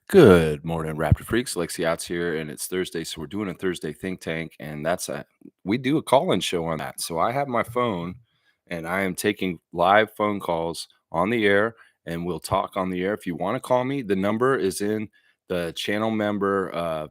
Good morning, Raptor Freaks. Lexi Outs here, and it's Thursday, so we're doing a Thursday think tank, and we do a call-in show on that. So I have my phone, and I am taking live phone calls on the air, and we'll talk on the air. If you want to call me, the number is in the channel member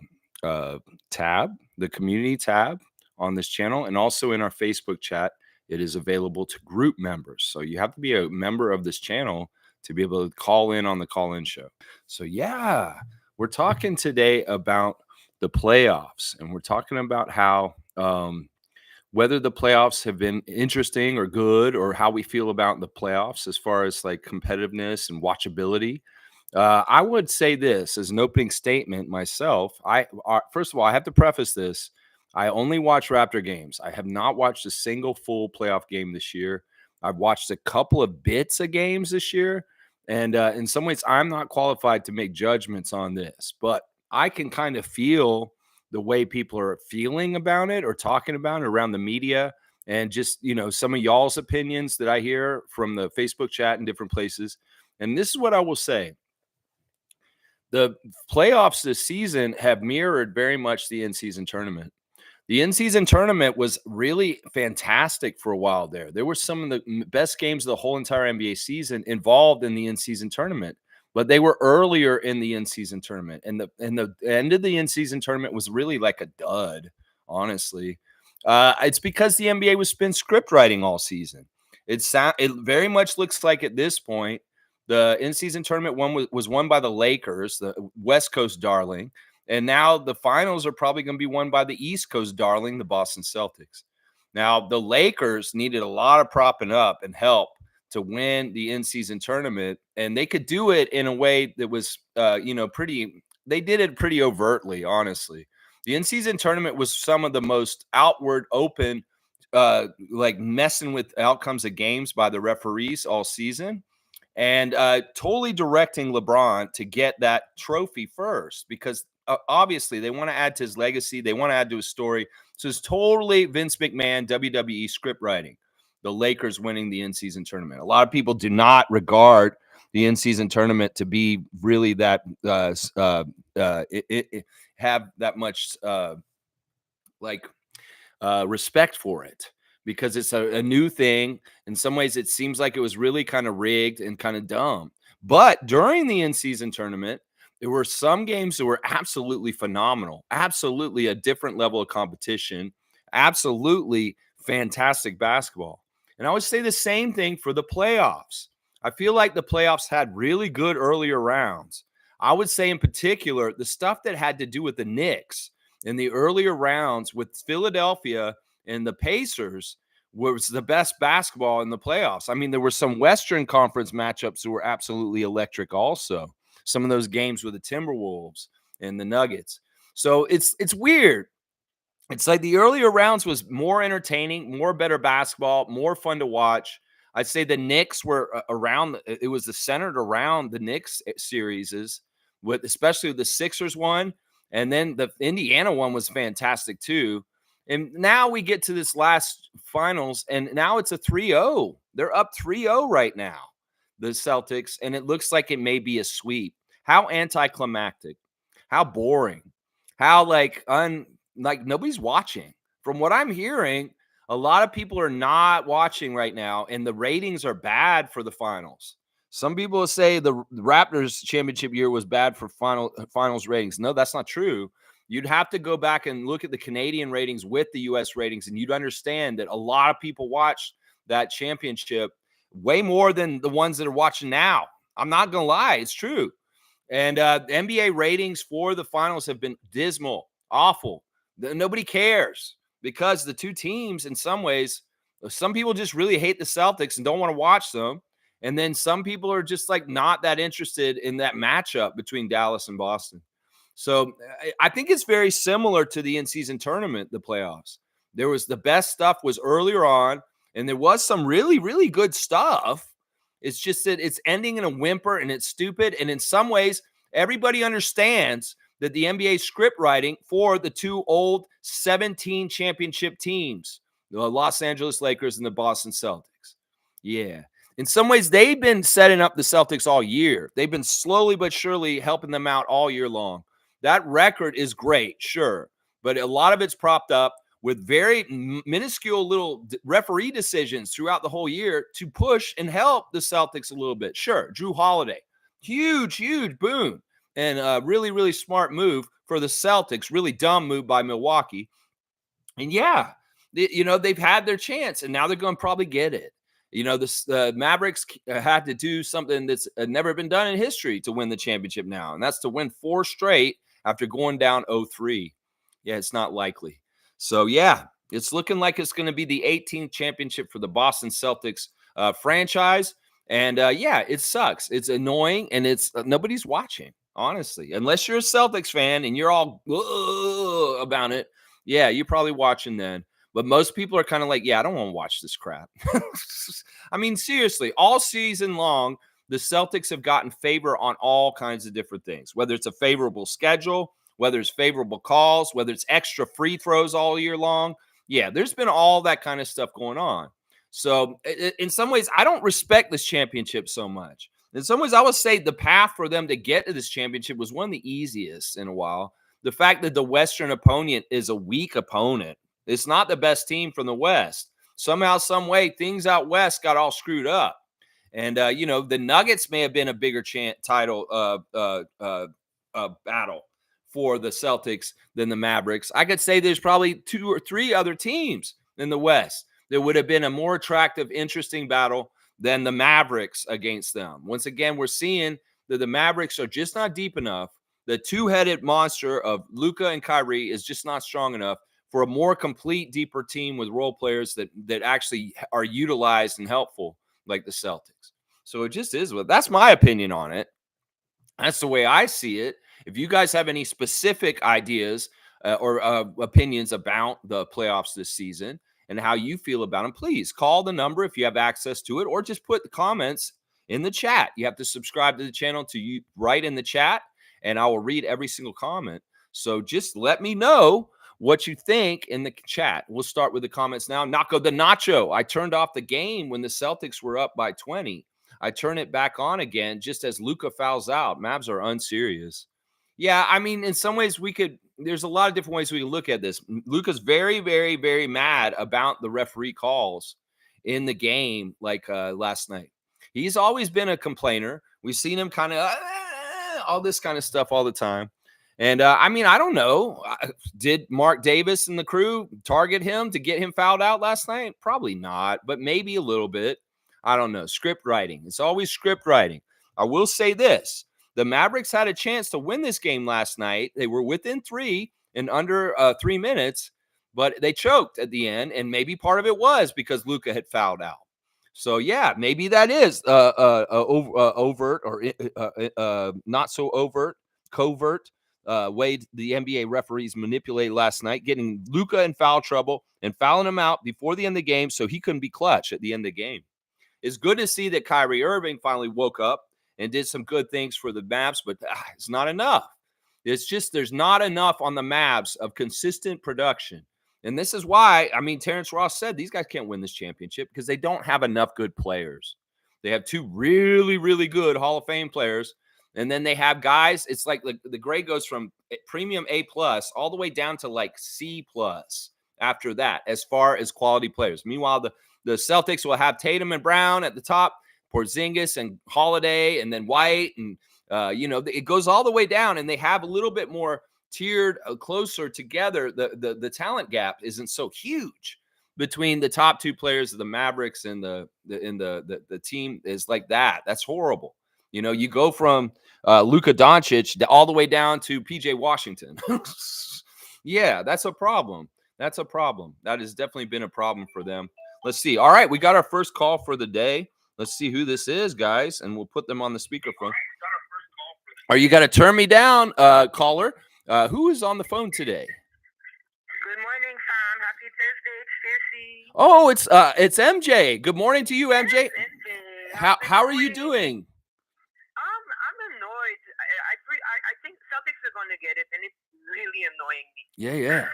tab, the community tab on this channel, and also in our Facebook chat. It is available to group members, so you have to be a member of this channel to be able to call in on the call-in show. So, yeah, we're talking today about the playoffs, and we're talking about how whether the playoffs have been interesting or good, or how we feel about the playoffs as far as like competitiveness and watchability. I would say this as an opening statement myself. First of all, I have to preface this. I only watch Raptor games. I have not watched a single full playoff game this year. I've watched a couple of bits of games this year. And in some ways, I'm not qualified to make judgments on this, but I can kind of feel the way people are feeling about it or talking about it around the media, and just, some of y'all's opinions that I hear from the Facebook chat and different places. And this is what I will say. The playoffs this season have mirrored very much the in-season tournament. The in-season tournament was really fantastic for a while there. There were some of the best games of the whole entire NBA season involved in the in-season tournament, but they were earlier in the in-season tournament. And the end of the in-season tournament was really like a dud, honestly. It's because the NBA was spin script writing all season. It very much looks like at this point, the in-season tournament was won by the Lakers, the West Coast darling. And now the finals are probably going to be won by the East Coast darling, the Boston Celtics. Now, the Lakers needed a lot of propping up and help to win the in-season tournament, and they could do it in a way that was, they did it pretty overtly, honestly. The in-season tournament was some of the most outward open, like messing with outcomes of games by the referees all season, and totally directing LeBron to get that trophy first, because obviously they want to add to his legacy. They want to add to his story. So it's totally Vince McMahon, WWE script writing, the Lakers winning the in-season tournament. A lot of people do not regard the in-season tournament to be really that have that much respect for it, because it's a new thing. In some ways, it seems like it was really kind of rigged and kind of dumb. But during the in-season tournament, there were some games that were absolutely phenomenal, absolutely a different level of competition, absolutely fantastic basketball. And I would say the same thing for the playoffs. I feel like the playoffs had really good earlier rounds. I would say in particular, the stuff that had to do with the Knicks in the earlier rounds with Philadelphia and the Pacers was the best basketball in the playoffs. I mean, there were some Western Conference matchups that were absolutely electric also. Some of those games with the Timberwolves and the Nuggets. So it's weird. It's like the earlier rounds was more entertaining, more better basketball, more fun to watch. I'd say the Knicks were around. It was centered around the Knicks series, especially the Sixers one, and then the Indiana one was fantastic too. And now we get to this last finals, and now it's a 3-0. They're up 3-0 right now, the Celtics, and it looks like it may be a sweep. How anticlimactic, how boring, how like nobody's watching. From what I'm hearing, a lot of people are not watching right now, and the ratings are bad for the finals. Some people will say the Raptors championship year was bad for finals ratings. No, that's not true. You'd have to go back and look at the Canadian ratings with the U.S. ratings, and you'd understand that a lot of people watched that championship way more than the ones that are watching now. I'm not going to lie. It's true. And NBA ratings for the finals have been dismal, awful. Nobody cares, because the two teams, in some ways, some people just really hate the Celtics and don't want to watch them. And then some people are just like not that interested in that matchup between Dallas and Boston. So I think it's very similar to the in-season tournament, the playoffs. There was the best stuff was earlier on, and there was some really, really good stuff. It's just that it's ending in a whimper, and it's stupid. And in some ways, everybody understands that the NBA script writing for the two old 17 championship teams, the Los Angeles Lakers and the Boston Celtics. Yeah. In some ways, they've been setting up the Celtics all year. They've been slowly but surely helping them out all year long. That record is great, sure, but a lot of it's propped up with very minuscule little referee decisions throughout the whole year to push and help the Celtics a little bit. Sure, Drew Holiday, huge boon, and a really, really smart move for the Celtics. Really dumb move by Milwaukee. And yeah, they've had their chance, and now they're going to probably get it. The Mavericks had to do something that's never been done in history to win the championship now, and that's to win 4 straight after going down 0-3. Yeah, it's not likely. So, yeah, it's looking like it's going to be the 18th championship for the Boston Celtics franchise. And, yeah, it sucks. It's annoying, and it's nobody's watching, honestly. Unless you're a Celtics fan and you're all about it, yeah, you're probably watching then. But most people are kind of like, yeah, I don't want to watch this crap. I mean, seriously, all season long, the Celtics have gotten favor on all kinds of different things, whether it's a favorable schedule, whether it's favorable calls, whether it's extra free throws all year long. Yeah, there's been all that kind of stuff going on. So in some ways, I don't respect this championship so much. In some ways, I would say the path for them to get to this championship was one of the easiest in a while. The fact that the Western opponent is a weak opponent. It's not the best team from the West. Somehow, some way, things out West got all screwed up. And, the Nuggets may have been a bigger title battle for the Celtics than the Mavericks. I could say there's probably 2 or 3 other teams in the West that would have been a more attractive, interesting battle than the Mavericks against them. Once again, we're seeing that the Mavericks are just not deep enough. The two-headed monster of Luka and Kyrie is just not strong enough for a more complete, deeper team with role players that actually are utilized and helpful like the Celtics. So it just is. That's my opinion on it. That's the way I see it. If you guys have any specific ideas or opinions about the playoffs this season and how you feel about them, please call the number if you have access to it, or just put the comments in the chat. You have to subscribe to the channel to write in the chat, and I will read every single comment. So just let me know what you think in the chat. We'll start with the comments now. Naco the Nacho. I turned off the game when the Celtics were up by 20. I turn it back on again just as Luka fouls out. Mavs are unserious. Yeah, I mean, in some ways there's a lot of different ways we can look at this. Luka's very, very, very mad about the referee calls in the game like last night. He's always been a complainer. We've seen him kind of all this kind of stuff all the time. And, I mean, I don't know. Did Mark Davis and the crew target him to get him fouled out last night? Probably not, but maybe a little bit. I don't know. Script writing. It's always script writing. I will say this. The Mavericks had a chance to win this game last night. They were within 3 in under 3 minutes, but they choked at the end, and maybe part of it was because Luka had fouled out. So, yeah, maybe that is overt or not so overt, covert way the NBA referees manipulated last night, getting Luka in foul trouble and fouling him out before the end of the game so he couldn't be clutch at the end of the game. It's good to see that Kyrie Irving finally woke up and did some good things for the Mavs, but it's not enough. It's just there's not enough on the Mavs of consistent production. And this is why, I mean, Terrence Ross said these guys can't win this championship because they don't have enough good players. They have 2 really, really good Hall of Fame players. And then they have guys, it's like the grade goes from premium A+ all the way down to like C+ after that, as far as quality players. Meanwhile, the Celtics will have Tatum and Brown at the top, Porzingis and Holiday, and then White. And, it goes all the way down, and they have a little bit more tiered closer together. The talent gap isn't so huge between the top 2 players of the Mavericks and the team is like that. That's horrible. You go from Luka Doncic all the way down to PJ Washington. Yeah, that's a problem. That's a problem. That has definitely been a problem for them. Let's see. All right, we got our first call for the day. Let's see who this is, guys, and we'll put them on the speakerphone. Are you got to turn me down, caller? Who is on the phone today? Good morning, Sam. Happy Thursday. It's Fiercey. Oh, it's MJ. Good morning to you, MJ. Yes, MJ. How are you doing? I'm annoyed. I think Celtics are going to get it, and it's really annoying me. Yeah.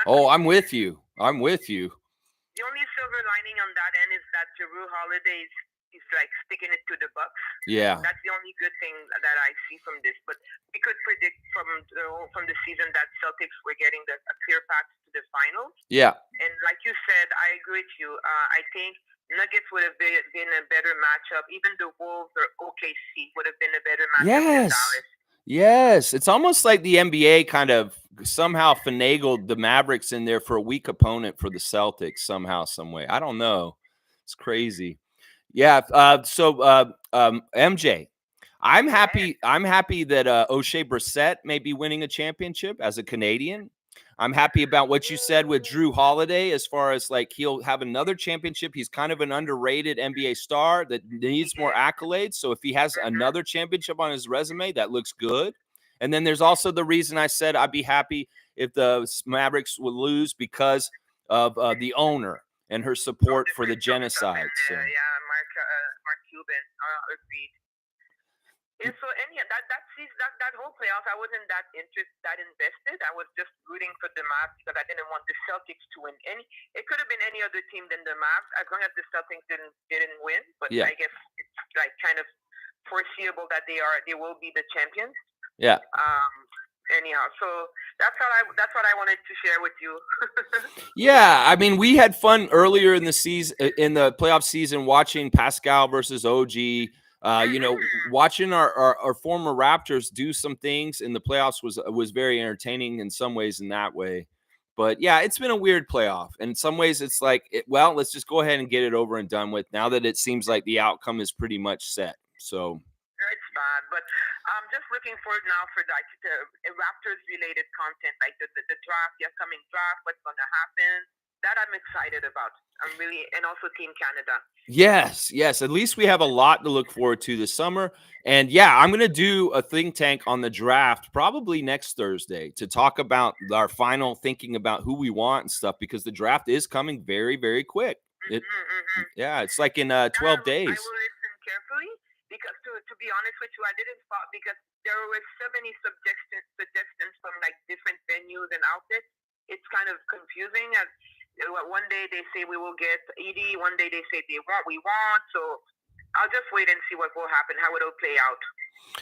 Oh, I'm with you. The only silver lining on that end is that Jrue Holiday is like sticking it to the Bucks. Yeah. That's the only good thing that I see from this. But we could predict from the season that Celtics were getting a clear path to the finals. Yeah. And like you said, I agree with you. I think Nuggets would have been a better matchup. Even the Wolves or OKC would have been a better matchup than Yes. Dallas. Yes. It's almost like the NBA kind of somehow finagled the Mavericks in there for a weak opponent for the Celtics somehow, some way. I don't know. It's crazy. Yeah. MJ, I'm Yes. happy. I'm happy that O'Shea Brissett may be winning a championship as a Canadian. I'm happy about what you said with Drew Holiday, as far as like he'll have another championship. He's kind of an underrated NBA star that needs more accolades. So if he has another championship on his resume, that looks good. And then there's also the reason I said I'd be happy if the Mavericks would lose because of the owner and her support for the genocide. So Yeah, Mark Cuban agreed. Yeah, so and yeah, that whole playoff, I wasn't that invested. I was just rooting for the Mavs because I didn't want the Celtics to win any. It could have been any other team than the Mavs, as long as the Celtics didn't win. But yeah, I guess it's like kind of foreseeable that they will be the champions. yeah. Anyhow, so that's what I wanted to share with you. Yeah, I mean, we had fun earlier in the season, in the playoff season, watching Pascal versus OG. Watching our former Raptors do some things in the playoffs was very entertaining in some ways in that way. But yeah, it's been a weird playoff. And in some ways, it's like, let's just go ahead and get it over and done with now that it seems like the outcome is pretty much set. So it's bad, but I'm just looking forward now for like the Raptors related content, like the draft, the upcoming draft, what's going to happen. That I'm excited about. And also Team Canada. Yes. At least we have a lot to look forward to this summer. And yeah, I'm going to do a think tank on the draft probably next Thursday to talk about our final thinking about who we want and stuff, because the draft is coming very, very quick. Yeah, it's like in 12 days. I will listen carefully because to be honest with you, I didn't spot because there were so many suggestions from like different venues and outlets. It's kind of confusing. As one day they say we will get 80, one day they say we want. So I'll just wait and see what will happen, how it'll play out.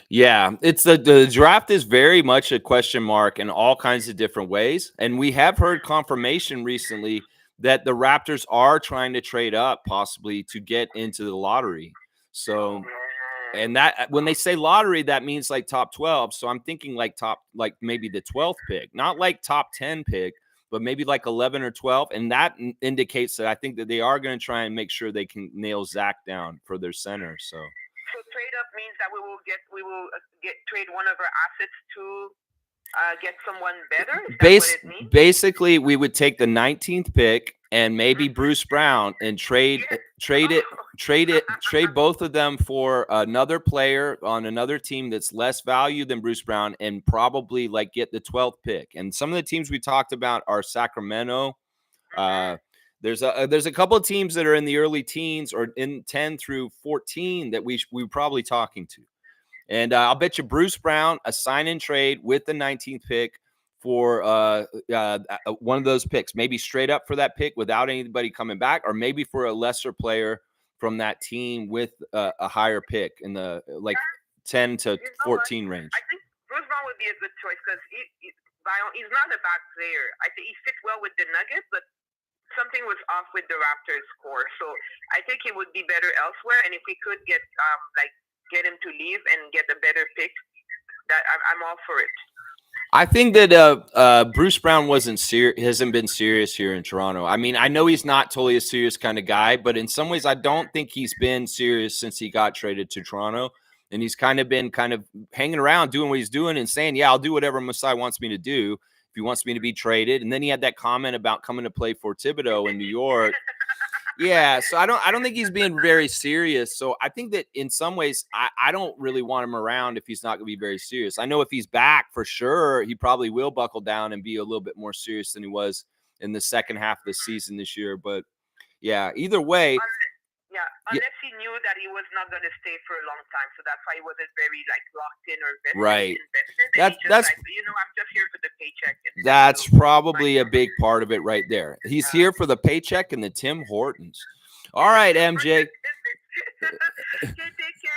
Yeah, it's the draft is very much a question mark in all kinds of different ways. And we have heard confirmation recently that the Raptors are trying to trade up possibly to get into the lottery. So, and that when they say lottery, that means like top 12. So I'm thinking like maybe the 12th pick, not like top 10 pick, but maybe like 11 or 12. And that indicates that I think that they are going to try and make sure they can nail Zach down for their center. So trade up means that we will trade one of our assets to get someone better. Is that what it means? Basically, we would take the 19th pick and maybe Bruce Brown and trade both of them for another player on another team that's less value than Bruce Brown, and probably like get the 12th pick. And some of the teams we talked about are Sacramento. There's a couple of teams that are in the early teens or in 10 through 14 that we're probably talking to. And I'll bet you Bruce Brown, a sign-in trade with the 19th pick for one of those picks, maybe straight up for that pick without anybody coming back, or maybe for a lesser player from that team with a higher pick in the like 10 to 14 range. I think Bruce Brown would be a good choice because he's not a bad player. I think he fits well with the Nuggets, but something was off with the Raptors core. So I think he would be better elsewhere. And if we could get him to leave and get a better pick, that I'm all for it. I think that Bruce Brown hasn't been serious here in Toronto. I mean, I know he's not totally a serious kind of guy, but in some ways, I don't think he's been serious since he got traded to Toronto. And he's kind of been hanging around doing what he's doing and saying, yeah, I'll do whatever Masai wants me to do if he wants me to be traded. And then he had that comment about coming to play for Thibodeau in New York. Yeah, so I don't think he's being very serious. So I think that in some ways, I don't really want him around if he's not going to be very serious. I know if he's back for sure, he probably will buckle down and be a little bit more serious than he was in the second half of the season this year. But yeah, either way. Unless he knew that he was not going to stay for a long time, so that's why he wasn't very locked in or invested. Right. That's I'm just here for the paycheck. That's probably a big part of it right there. He's here for the paycheck and the Tim Hortons. All right, MJ. Okay, take care,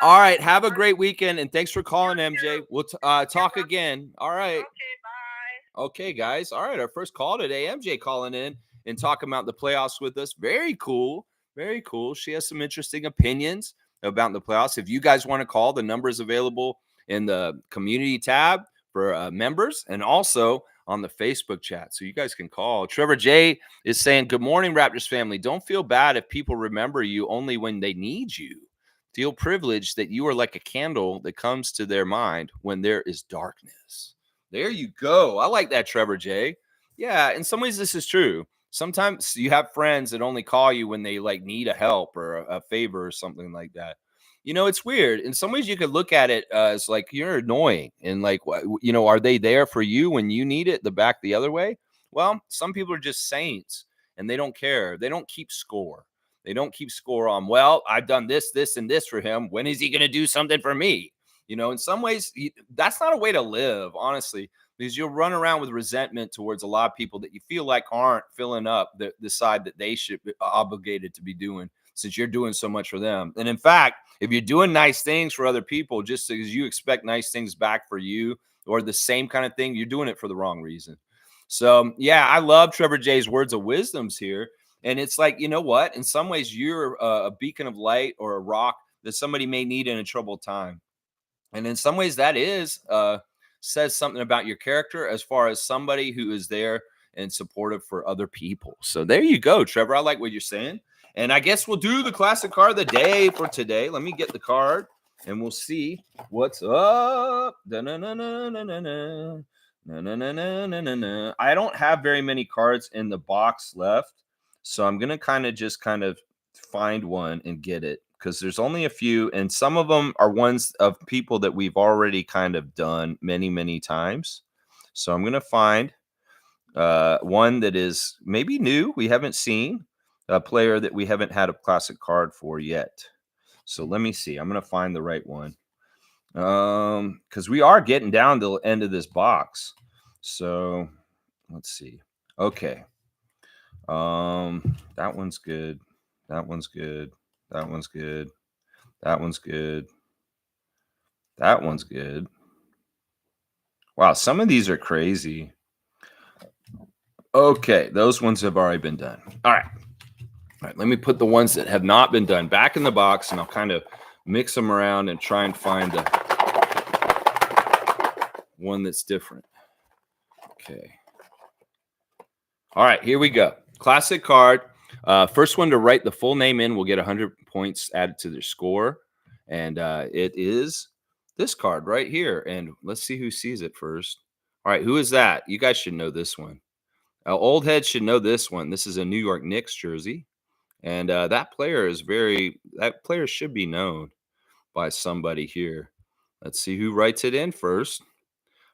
All Bob. right, have a Or great weekend, and thanks for you calling, too. MJ. We'll You're talk welcome. again. All right. Okay, bye. Okay, guys. All right, our first call today, MJ calling in and talking about the playoffs with us. Very cool. Very cool. She has some interesting opinions about the playoffs. If you guys want to call, the number is available in the community tab for members and also on the Facebook chat. So you guys can call. Trevor J is saying, "Good morning, Raptors family. Don't feel bad if people remember you only when they need you. Feel privileged that you are like a candle that comes to their mind when there is darkness." There you go. I like that, Trevor J. Yeah, in some ways, this is true. Sometimes you have friends that only call you when they like need a help or a favor or something like that. You know, it's weird. In some ways, you could look at it as like you're annoying and like, are they there for you when you need it? The back the other way. Well, some people are just saints and they don't care. They don't keep score. They don't keep score on, well, I've done this, this, and this for him. When is he going to do something for me? In some ways, that's not a way to live, honestly, because you'll run around with resentment towards a lot of people that you feel like aren't filling up the side that they should be obligated to be doing since you're doing so much for them. And in fact, if you're doing nice things for other people just because you expect nice things back for you or the same kind of thing, you're doing it for the wrong reason. So, yeah, I love Trevor J's words of wisdoms here. And it's like, you know what? In some ways, you're a beacon of light or a rock that somebody may need in a troubled time. And in some ways, that is says something about your character as far as somebody who is there and supportive for other people. So there you go, Trevor. I like what you're saying. And I guess we'll do the classic card of the day for today. Let me get the card and we'll see what's up. Da-na-na-na-na-na-na. Na-na-na-na-na-na. I don't have very many cards in the box left. So I'm going to kind of find one and get it because there's only a few, and some of them are ones of people that we've already kind of done many, many times. So I'm going to find one that is maybe new, we haven't seen, a player that we haven't had a classic card for yet. So let me see. I'm going to find the right one because we are getting down to the end of this box. So let's see. Okay. That one's good. That one's good. That one's good. That one's good. That one's good. Wow, some of these are crazy. Okay, those ones have already been done. All right. All right, let me put the ones that have not been done back in the box, and I'll kind of mix them around and try and find the one that's different. Okay. All right, here we go. Classic card. First one to write the full name in will get 100 points added to their score. And it is this card right here. And let's see who sees it first. All right, who is that? You guys should know this one. Old heads should know this one. This is a New York Knicks jersey. And that player should be known by somebody here. Let's see who writes it in first.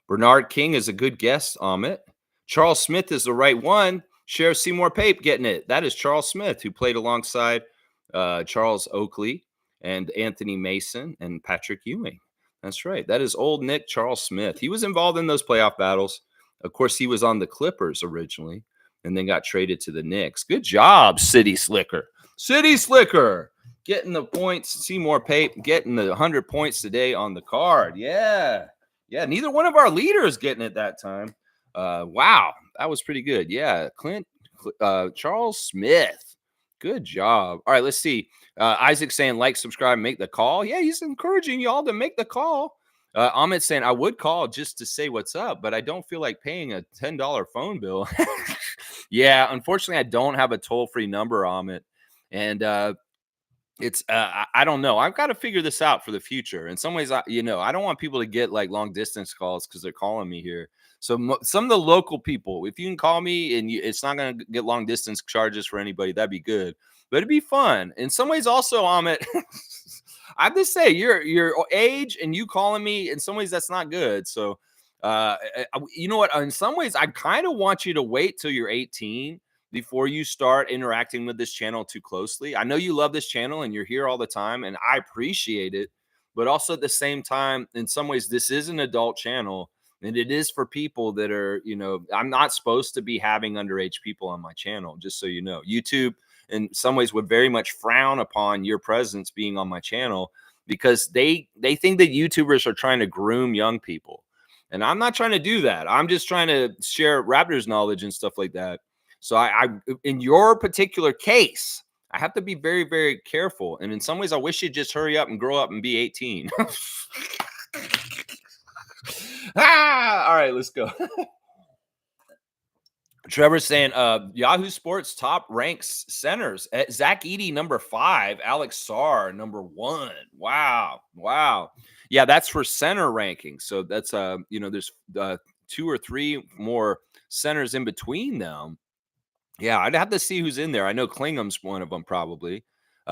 Bernard King is a good guess, Amit. Charles Smith is the right one. Sheriff Seymour Pape getting it. That is Charles Smith, who played alongside Charles Oakley and Anthony Mason and Patrick Ewing. That's right. That is old Nick Charles Smith. He was involved in those playoff battles. Of course, he was on the Clippers originally and then got traded to the Knicks. Good job, City Slicker. City Slicker getting the points. Seymour Pape getting the 100 points today on the card. Yeah. Yeah, neither one of our leaders getting it that time. Wow, that was pretty good. Yeah, Charles Smith. Good job. All right, let's see. Isaac saying like, subscribe, make the call. Yeah, he's encouraging y'all to make the call. Ahmed saying I would call just to say what's up, but I don't feel like paying a $10 phone bill. Yeah, unfortunately, I don't have a toll-free number, Ahmed. And it's I don't know. I've got to figure this out for the future. In some ways, I don't want people to get like long distance calls because they're calling me here. So some of the local people, if you can call me and it's not going to get long distance charges for anybody, that'd be good. But it'd be fun. In some ways, also, Amit, I have to say your age and you calling me. In some ways, that's not good. So, you know what? In some ways, I kind of want you to wait till you're 18 before you start interacting with this channel too closely. I know you love this channel and you're here all the time, and I appreciate it. But also at the same time, in some ways, this is an adult channel, and it is for people that are, I'm not supposed to be having underage people on my channel, just so you know. YouTube in some ways would very much frown upon your presence being on my channel because they think that YouTubers are trying to groom young people. And I'm not trying to do that. I'm just trying to share Raptors knowledge and stuff like that. So I in your particular case, I have to be very, very careful. And in some ways, I wish you'd just hurry up and grow up and be 18. All right, let's go. Trevor's saying, Yahoo Sports top ranks centers. Zach Edey, number 5. Alex Sarr, number 1. Wow. Wow. Yeah, that's for center ranking. So that's, there's 2 or 3 more centers in between them. Yeah, I'd have to see who's in there. I know Klingham's one of them probably.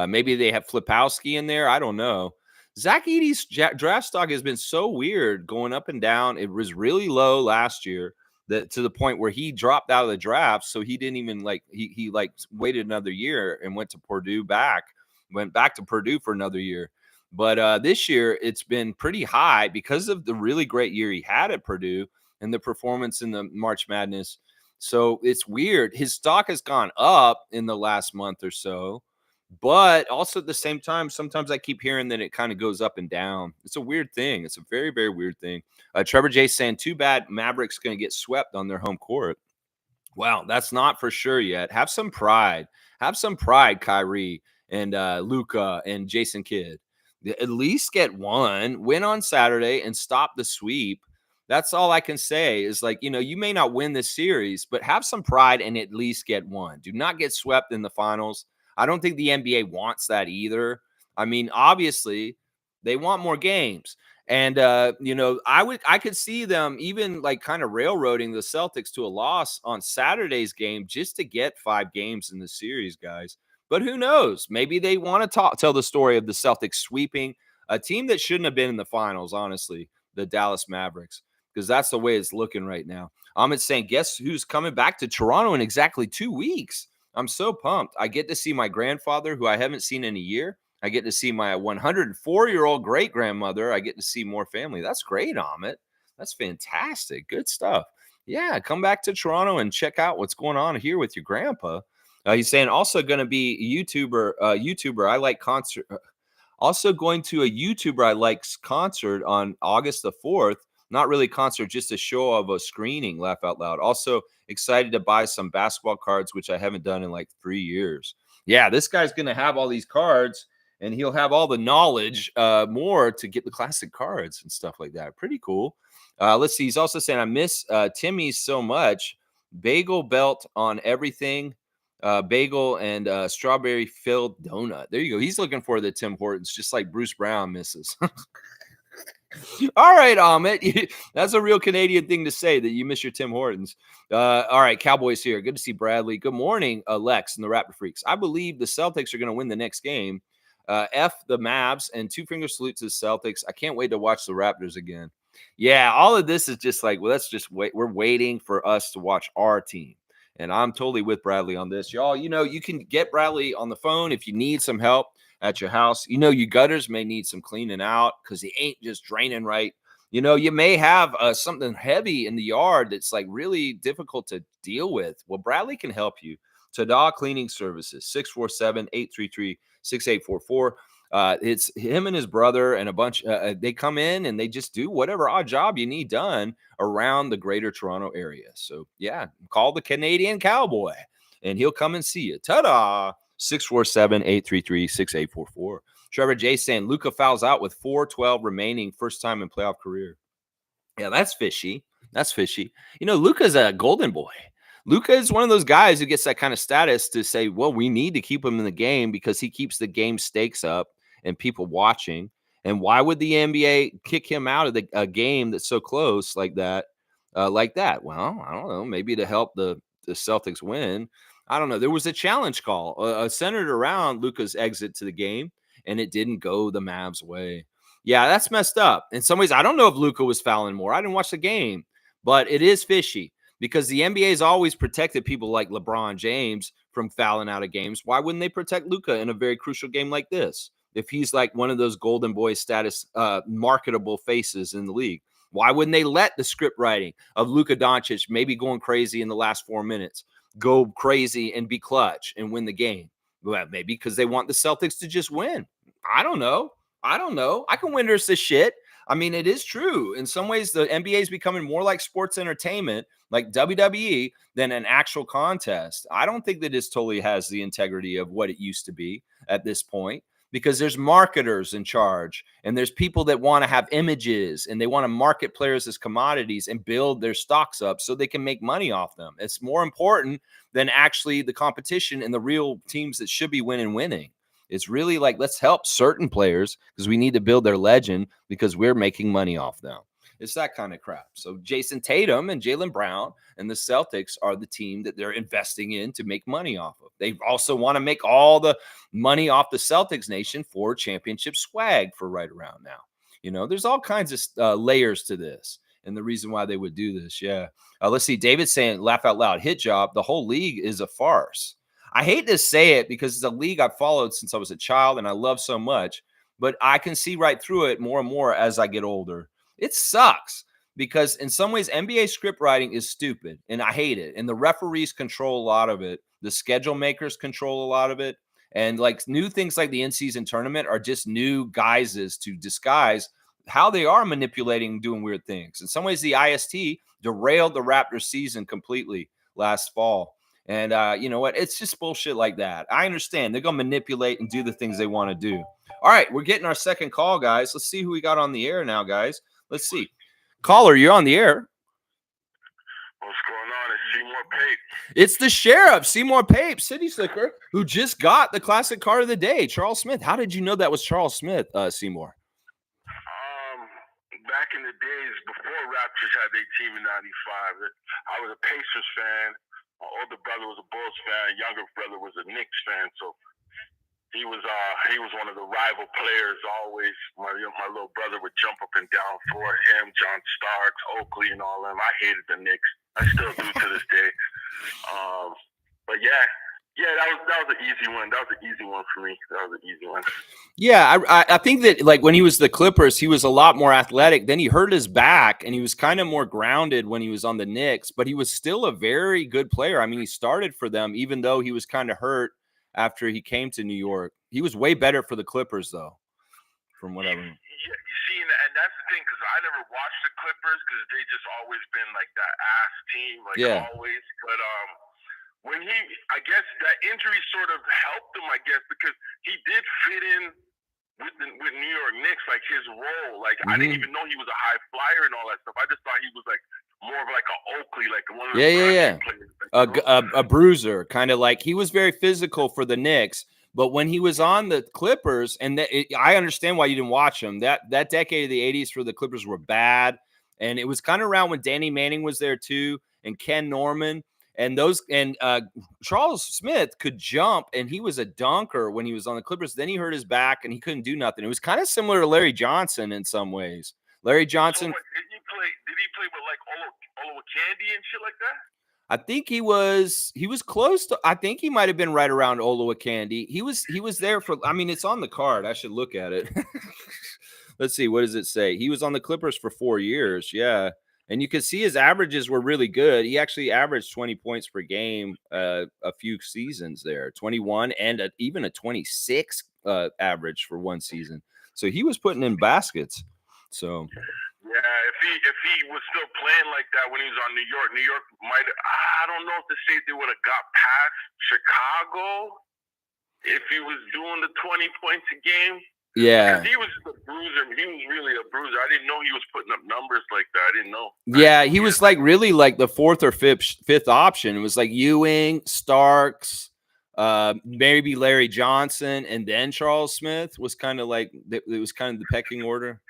Maybe they have Flipowski in there. I don't know. Zach Edey's draft stock has been so weird going up and down. It was really low last year to the point where he dropped out of the draft. So he didn't even he waited another year and went back to Purdue for another year. But this year it's been pretty high because of the really great year he had at Purdue and the performance in the March Madness. So it's weird. His stock has gone up in the last month or so, but also at the same time, sometimes I keep hearing that it kind of goes up and down. It's a weird thing. It's a very, very weird thing. Trevor J saying, too bad Mavericks going to get swept on their home court. Well, that's not for sure yet. Have some pride. Have some pride, Kyrie and Luca and Jason Kidd. At least get one, win on Saturday and stop the sweep. That's all I can say is you may not win this series, but have some pride and at least get one. Do not get swept in the finals. I don't think the NBA wants that either. I mean, obviously, they want more games. And I could see them even kind of railroading the Celtics to a loss on Saturday's game just to get 5 games in the series, guys. But who knows? Maybe they want to tell the story of the Celtics sweeping a team that shouldn't have been in the finals, honestly, the Dallas Mavericks, because that's the way it's looking right now. Ahmed saying, guess who's coming back to Toronto in exactly 2 weeks? I'm so pumped. I get to see my grandfather, who I haven't seen in a year. I get to see my 104-year-old great-grandmother. I get to see more family. That's great, Ahmed. That's fantastic. Good stuff. Yeah, come back to Toronto and check out what's going on here with your grandpa. He's saying also going to be YouTuber. I like concert. Also going to a YouTuber I likes concert on August the 4th. Not really concert, just a show of a screening, laugh out loud. Also excited to buy some basketball cards, which I haven't done in 3 years. Yeah, this guy's going to have all these cards and he'll have all the knowledge more to get the classic cards and stuff like that. Pretty cool. Let's see. He's also saying, I miss Timmy's so much. Bagel belt on everything. Bagel and strawberry filled donut. There you go. He's looking for the Tim Hortons, just like Bruce Brown misses. All right, Ahmed. That's a real Canadian thing to say, that you miss your Tim Hortons. All right, Cowboys here. Good to see Bradley. Good morning, Lex and the Raptor Freaks. I believe the Celtics are going to win the next game. F the Mavs and 2 finger salute to the Celtics. I can't wait to watch the Raptors again. Yeah, all of this is just let's just wait. We're waiting for us to watch our team. And I'm totally with Bradley on this. Y'all, you can get Bradley on the phone if you need some help at your house. Your gutters may need some cleaning out because they ain't just draining right. You may have something heavy in the yard that's really difficult to deal with. Well, Bradley can help you. Tada Cleaning Services, 647-833-6844. It's him and his brother and a bunch. They come in and they just do whatever odd job you need done around the greater Toronto area. So, yeah, call the Canadian Cowboy and he'll come and see you. Ta-da! 647-833-6844. Trevor J saying Luka fouls out with 4:12 remaining, first time in playoff career. Yeah, that's fishy. That's fishy. Luka's a golden boy. Luka is one of those guys who gets that kind of status to say, well, we need to keep him in the game because he keeps the game stakes up and people watching. And why would the NBA kick him out of a game that's so close like that? Well, I don't know. Maybe to help the Celtics win. I don't know. There was a challenge call centered around Luka's exit to the game, and it didn't go the Mavs' way. Yeah, that's messed up. In some ways, I don't know if Luka was fouling more. I didn't watch the game, but it is fishy because the NBA has always protected people like LeBron James from fouling out of games. Why wouldn't they protect Luka in a very crucial game like this? If he's one of those golden boy status marketable faces in the league, why wouldn't they let the script writing of Luka Doncic maybe going crazy in the last 4 minutes go crazy and be clutch and win the game? Well, maybe because they want the Celtics to just win. I don't know. I can win this shit. I mean, it is true. In some ways, the NBA is becoming more like sports entertainment, like WWE, than an actual contest. I don't think that this totally has the integrity of what it used to be at this point, because there's marketers in charge and there's people that want to have images and they want to market players as commodities and build their stocks up so they can make money off them. It's more important than actually the competition and the real teams that should be winning. It's really like, let's help certain players because we need to build their legend because we're making money off them. It's that kind of crap. So Jason Tatum and Jaylen Brown and the Celtics are the team that they're investing in to make money off of. They also want to make all the money off the Celtics nation for championship swag for right around now. You know, there's all kinds of layers to this. And the reason why they would do this. Yeah. Let's see. David's saying, laugh out loud, hit job. The whole league is a farce. I hate to say it because it's a league I've followed since I was a child and I love so much, but I can see right through it more and more as I get older. It sucks because in some ways, NBA script writing is stupid and I hate it. And the referees control a lot of it. The schedule makers control a lot of it. And like new things like the in-season tournament are just new guises to disguise how they are manipulating, doing weird things. In some ways, the IST derailed the Raptors season completely last fall. And you know what? It's just bullshit like that. I understand. They're going to manipulate and do the things they want to do. All right, we're getting our second call, guys. Let's see who we got on the air now, guys. Let's see. Caller, you're on the air. What's going on? It's Seymour Pape. It's the sheriff, Seymour Pape, City Slicker, who just got the classic car of the day, Charles Smith. How did you know that was Charles Smith, Seymour? Back in the days before Raptors had their team in '95, I was a Pacers fan. My older brother was a Bulls fan. Younger brother was a Knicks fan. So he was one of the rival players. Always, my little brother would jump up and down for him. John Starks, Oakley, and all them. I hated the Knicks. I still do to this day. But yeah, that was an easy one. That was an easy one for me. That was an easy one. Yeah, I think that like when he was the Clippers, he was a lot more athletic. Then he hurt his back, and he was kind of more grounded when he was on the Knicks. But he was still a very good player. I mean, he started for them, even though he was kind of hurt after he came to New York. He was way better for the Clippers, though, from what I remember. Yeah, you see, and that's the thing, because I never watched the Clippers because they just always been like that ass team, like always. But when I guess that injury sort of helped him, I guess, because he did fit in with New York Knicks, like his role. Like I didn't even know he was a high flyer and all that stuff. I just thought he was like more of like an Oakley, like one of the players, a bruiser, kind of like he was very physical for the Knicks. But when he was on the Clippers, and I understand why you didn't watch him. That decade of the '80s for the Clippers were bad, and it was kind of around when Danny Manning was there too, and Ken Norman. And Charles Smith could jump, and he was a dunker when he was on the Clippers. Then he hurt his back, and he couldn't do nothing. It was kind of similar to Larry Johnson in some ways. Larry Johnson. So did he play with like Olowokandi and shit like that? I think he was close to. I think he might have been right around Olowokandi. He was there for. I mean, it's on the card. I should look at it. Let's see. What does it say? He was on the Clippers for 4 years. Yeah. And you can see his averages were really good. He actually averaged 20 points per game a few seasons there, 21 and even a 26 average for one season. So he was putting in baskets. So yeah, if he was still playing like that when he was on New York might. I don't know if to say they would have got past Chicago if he was doing the 20 points a game. Yeah, he was a bruiser. He was really a bruiser. I didn't know he was putting up numbers like that. I didn't know. Yeah, he was like really like the fourth or fifth option. It was like Ewing, Starks, maybe Larry Johnson, and then Charles Smith was kind of like it was kind of the pecking order.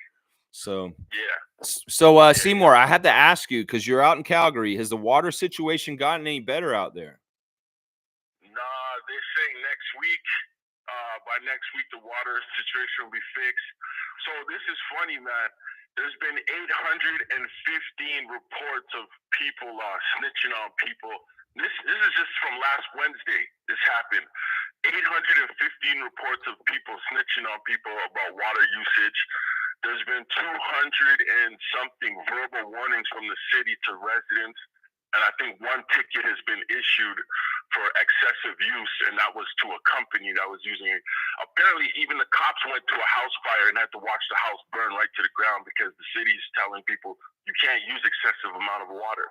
So yeah. So Seymour, I had to ask you because you're out in Calgary. Has the water situation gotten any better out there? Nah, they're saying next week. By next week, the water situation will be fixed. So this is funny, man. There's been 815 reports of people snitching on people. This is just from last Wednesday. This happened. 815 reports of people snitching on people about water usage. There's been 200 and something verbal warnings from the city to residents. and I think one ticket has been issued for excessive use, and that was to a company that was using it. Apparently, even the cops went to a house fire and had to watch the house burn right to the ground because the city's telling people you can't use excessive amount of water.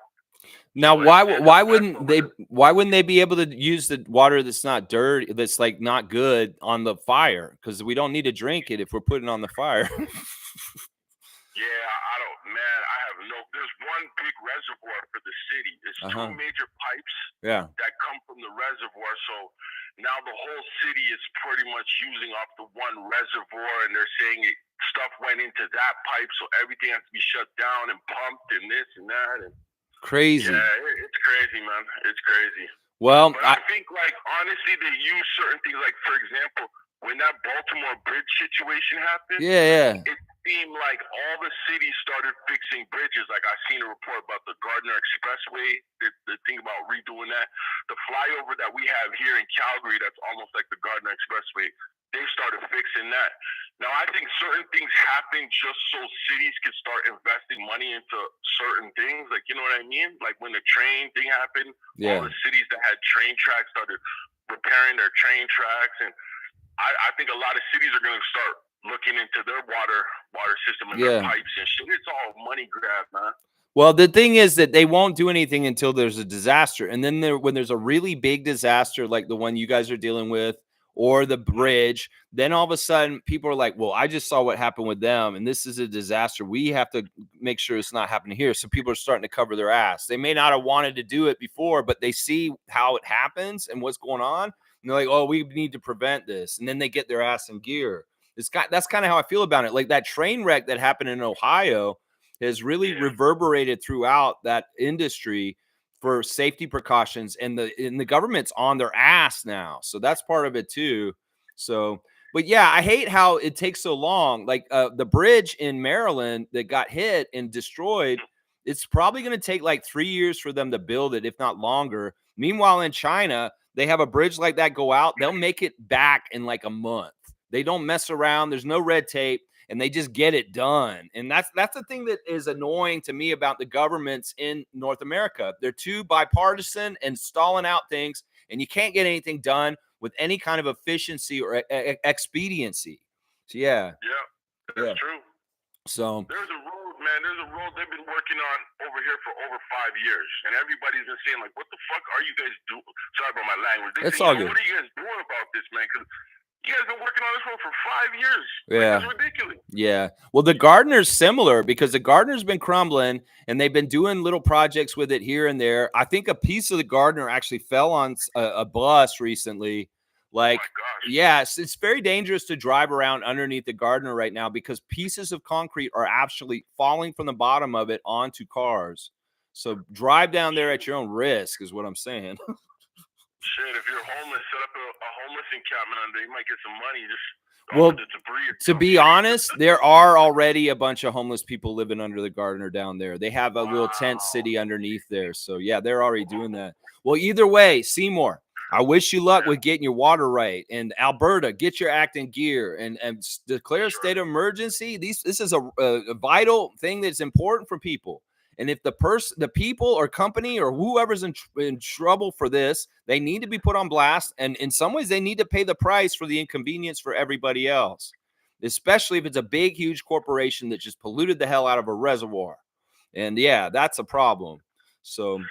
Now, why wouldn't they be able to use the water that's not dirty, that's like not good on the fire? Because we don't need to drink it if we're putting it on the fire. Yeah, I don't, man. I have no. There's one big reservoir for the city. It's two major pipes that come from the reservoir. So now the whole city is pretty much using off the one reservoir, and they're saying stuff went into that pipe, so everything has to be shut down and pumped and this and that. And crazy. Yeah, it's crazy, man. It's crazy. Well, but I think, like, honestly, they use certain things. Like, for example, when that Baltimore bridge situation happened, it seemed like all the cities started fixing bridges. Like, I seen a report about the Gardner Expressway, the thing about redoing that. The flyover that we have here in Calgary, that's almost like the Gardner Expressway, they started fixing that. Now, I think certain things happen just so cities can start investing money into certain things. Like, you know what I mean? Like, when the train thing happened, all the cities that had train tracks started repairing their train tracks. And I think a lot of cities are going to start looking into their water system and their pipes and shit. It's all money grab, man. Well, the thing is that they won't do anything until there's a disaster. And then when there's a really big disaster like the one you guys are dealing with, or the bridge, then all of a sudden people are like, well, I just saw what happened with them, and this is a disaster. We have to make sure it's not happening here. So people are starting to cover their ass. They may not have wanted to do it before, but they see how it happens and what's going on. And they're like, oh, we need to prevent this. And then they get their ass in gear. That's kind of how I feel about it. Like that train wreck that happened in Ohio has really reverberated throughout that industry for safety precautions, and the government's on their ass now. So that's part of it too. So, but yeah, I hate how it takes so long. Like the bridge in Maryland that got hit and destroyed, it's probably going to take like 3 years for them to build it, if not longer. Meanwhile, in China, they have a bridge like that go out. They'll make it back in like a month. They don't mess around. There's no red tape. And they just get it done. And that's the thing that is annoying to me about the governments in North America. They're too bipartisan and stalling out things, and you can't get anything done with any kind of efficiency or expediency. So that's true. So there's a road, man. There's a road they've been working on over here for over 5 years, and everybody's been saying, like, "What the fuck are you guys doing?" Sorry about my language. It's all good. What are you guys doing about this, man? Because you guys been working on this road for 5 years. Yeah. Like, it's ridiculous. Yeah. Well, the Gardner's similar because the Gardner's been crumbling and they've been doing little projects with it here and there. I think a piece of the Gardner actually fell on a bus recently. Like, yes, it's very dangerous to drive around underneath the Gardner right now because pieces of concrete are actually falling from the bottom of it onto cars. So drive down there at your own risk is what I'm saying. Shit, if you're homeless, set up a homeless encampment under. You might get some money. Just well, the debris. To be honest, there are already a bunch of homeless people living under the Gardner down there. They have a little tent city underneath there. So yeah, they're already doing that. Well, either way, Seymour, I wish you luck with getting your water right. And Alberta, get your act in gear and declare a state of emergency. This is a vital thing that's important for people. And if the people or company or whoever's in trouble for this, they need to be put on blast. And in some ways, they need to pay the price for the inconvenience for everybody else, especially if it's a big, huge corporation that just polluted the hell out of a reservoir. And yeah, that's a problem. So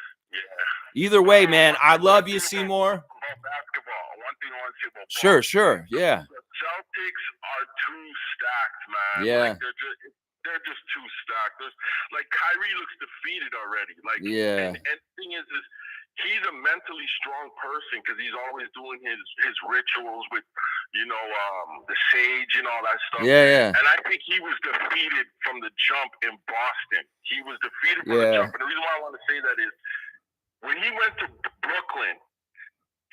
either way, man, I love you, Seymour. Basketball. One thing I want to say about Sure. Yeah. The Celtics are too stacked, man. Yeah. Like, they're just too stacked. Like, Kyrie looks defeated already. Like, and the thing is he's a mentally strong person because he's always doing his rituals with, the sage and all that stuff. Yeah. And I think he was defeated from the jump in Boston. He was defeated from the jump. And the reason why I want to say that is when he went to Brooklyn,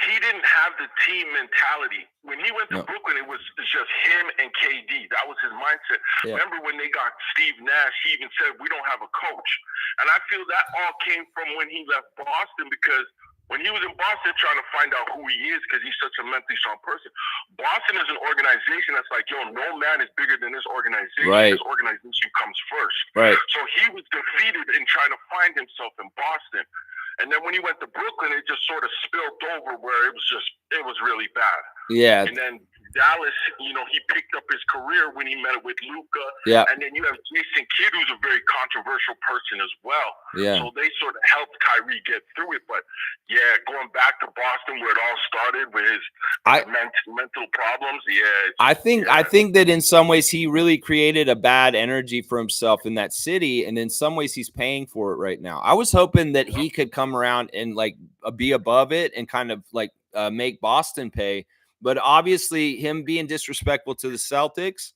he didn't have the team mentality. When he went to Brooklyn, it was just him and KD. That was his mindset. Yeah. Remember when they got Steve Nash, he even said, we don't have a coach. And I feel that all came from when he left Boston, because when he was in Boston trying to find out who he is because he's such a mentally strong person, Boston is an organization that's like, no man is bigger than this organization. Right. This organization comes first. Right. So he was defeated in trying to find himself in Boston. And then when he went to Brooklyn, it just sort of spilled over where it was really bad. Yeah. And then Dallas, he picked up his career when he met with Luka. Yeah. And then you have Jason Kidd, who's a very controversial person as well. Yeah. So they sort of helped Kyrie get through it. But yeah, going back to Boston where it all started with his mental problems. Yeah. I think that in some ways he really created a bad energy for himself in that city, and in some ways he's paying for it right now. I was hoping that he could come around and like be above it and kind of like make Boston pay. But obviously, him being disrespectful to the Celtics,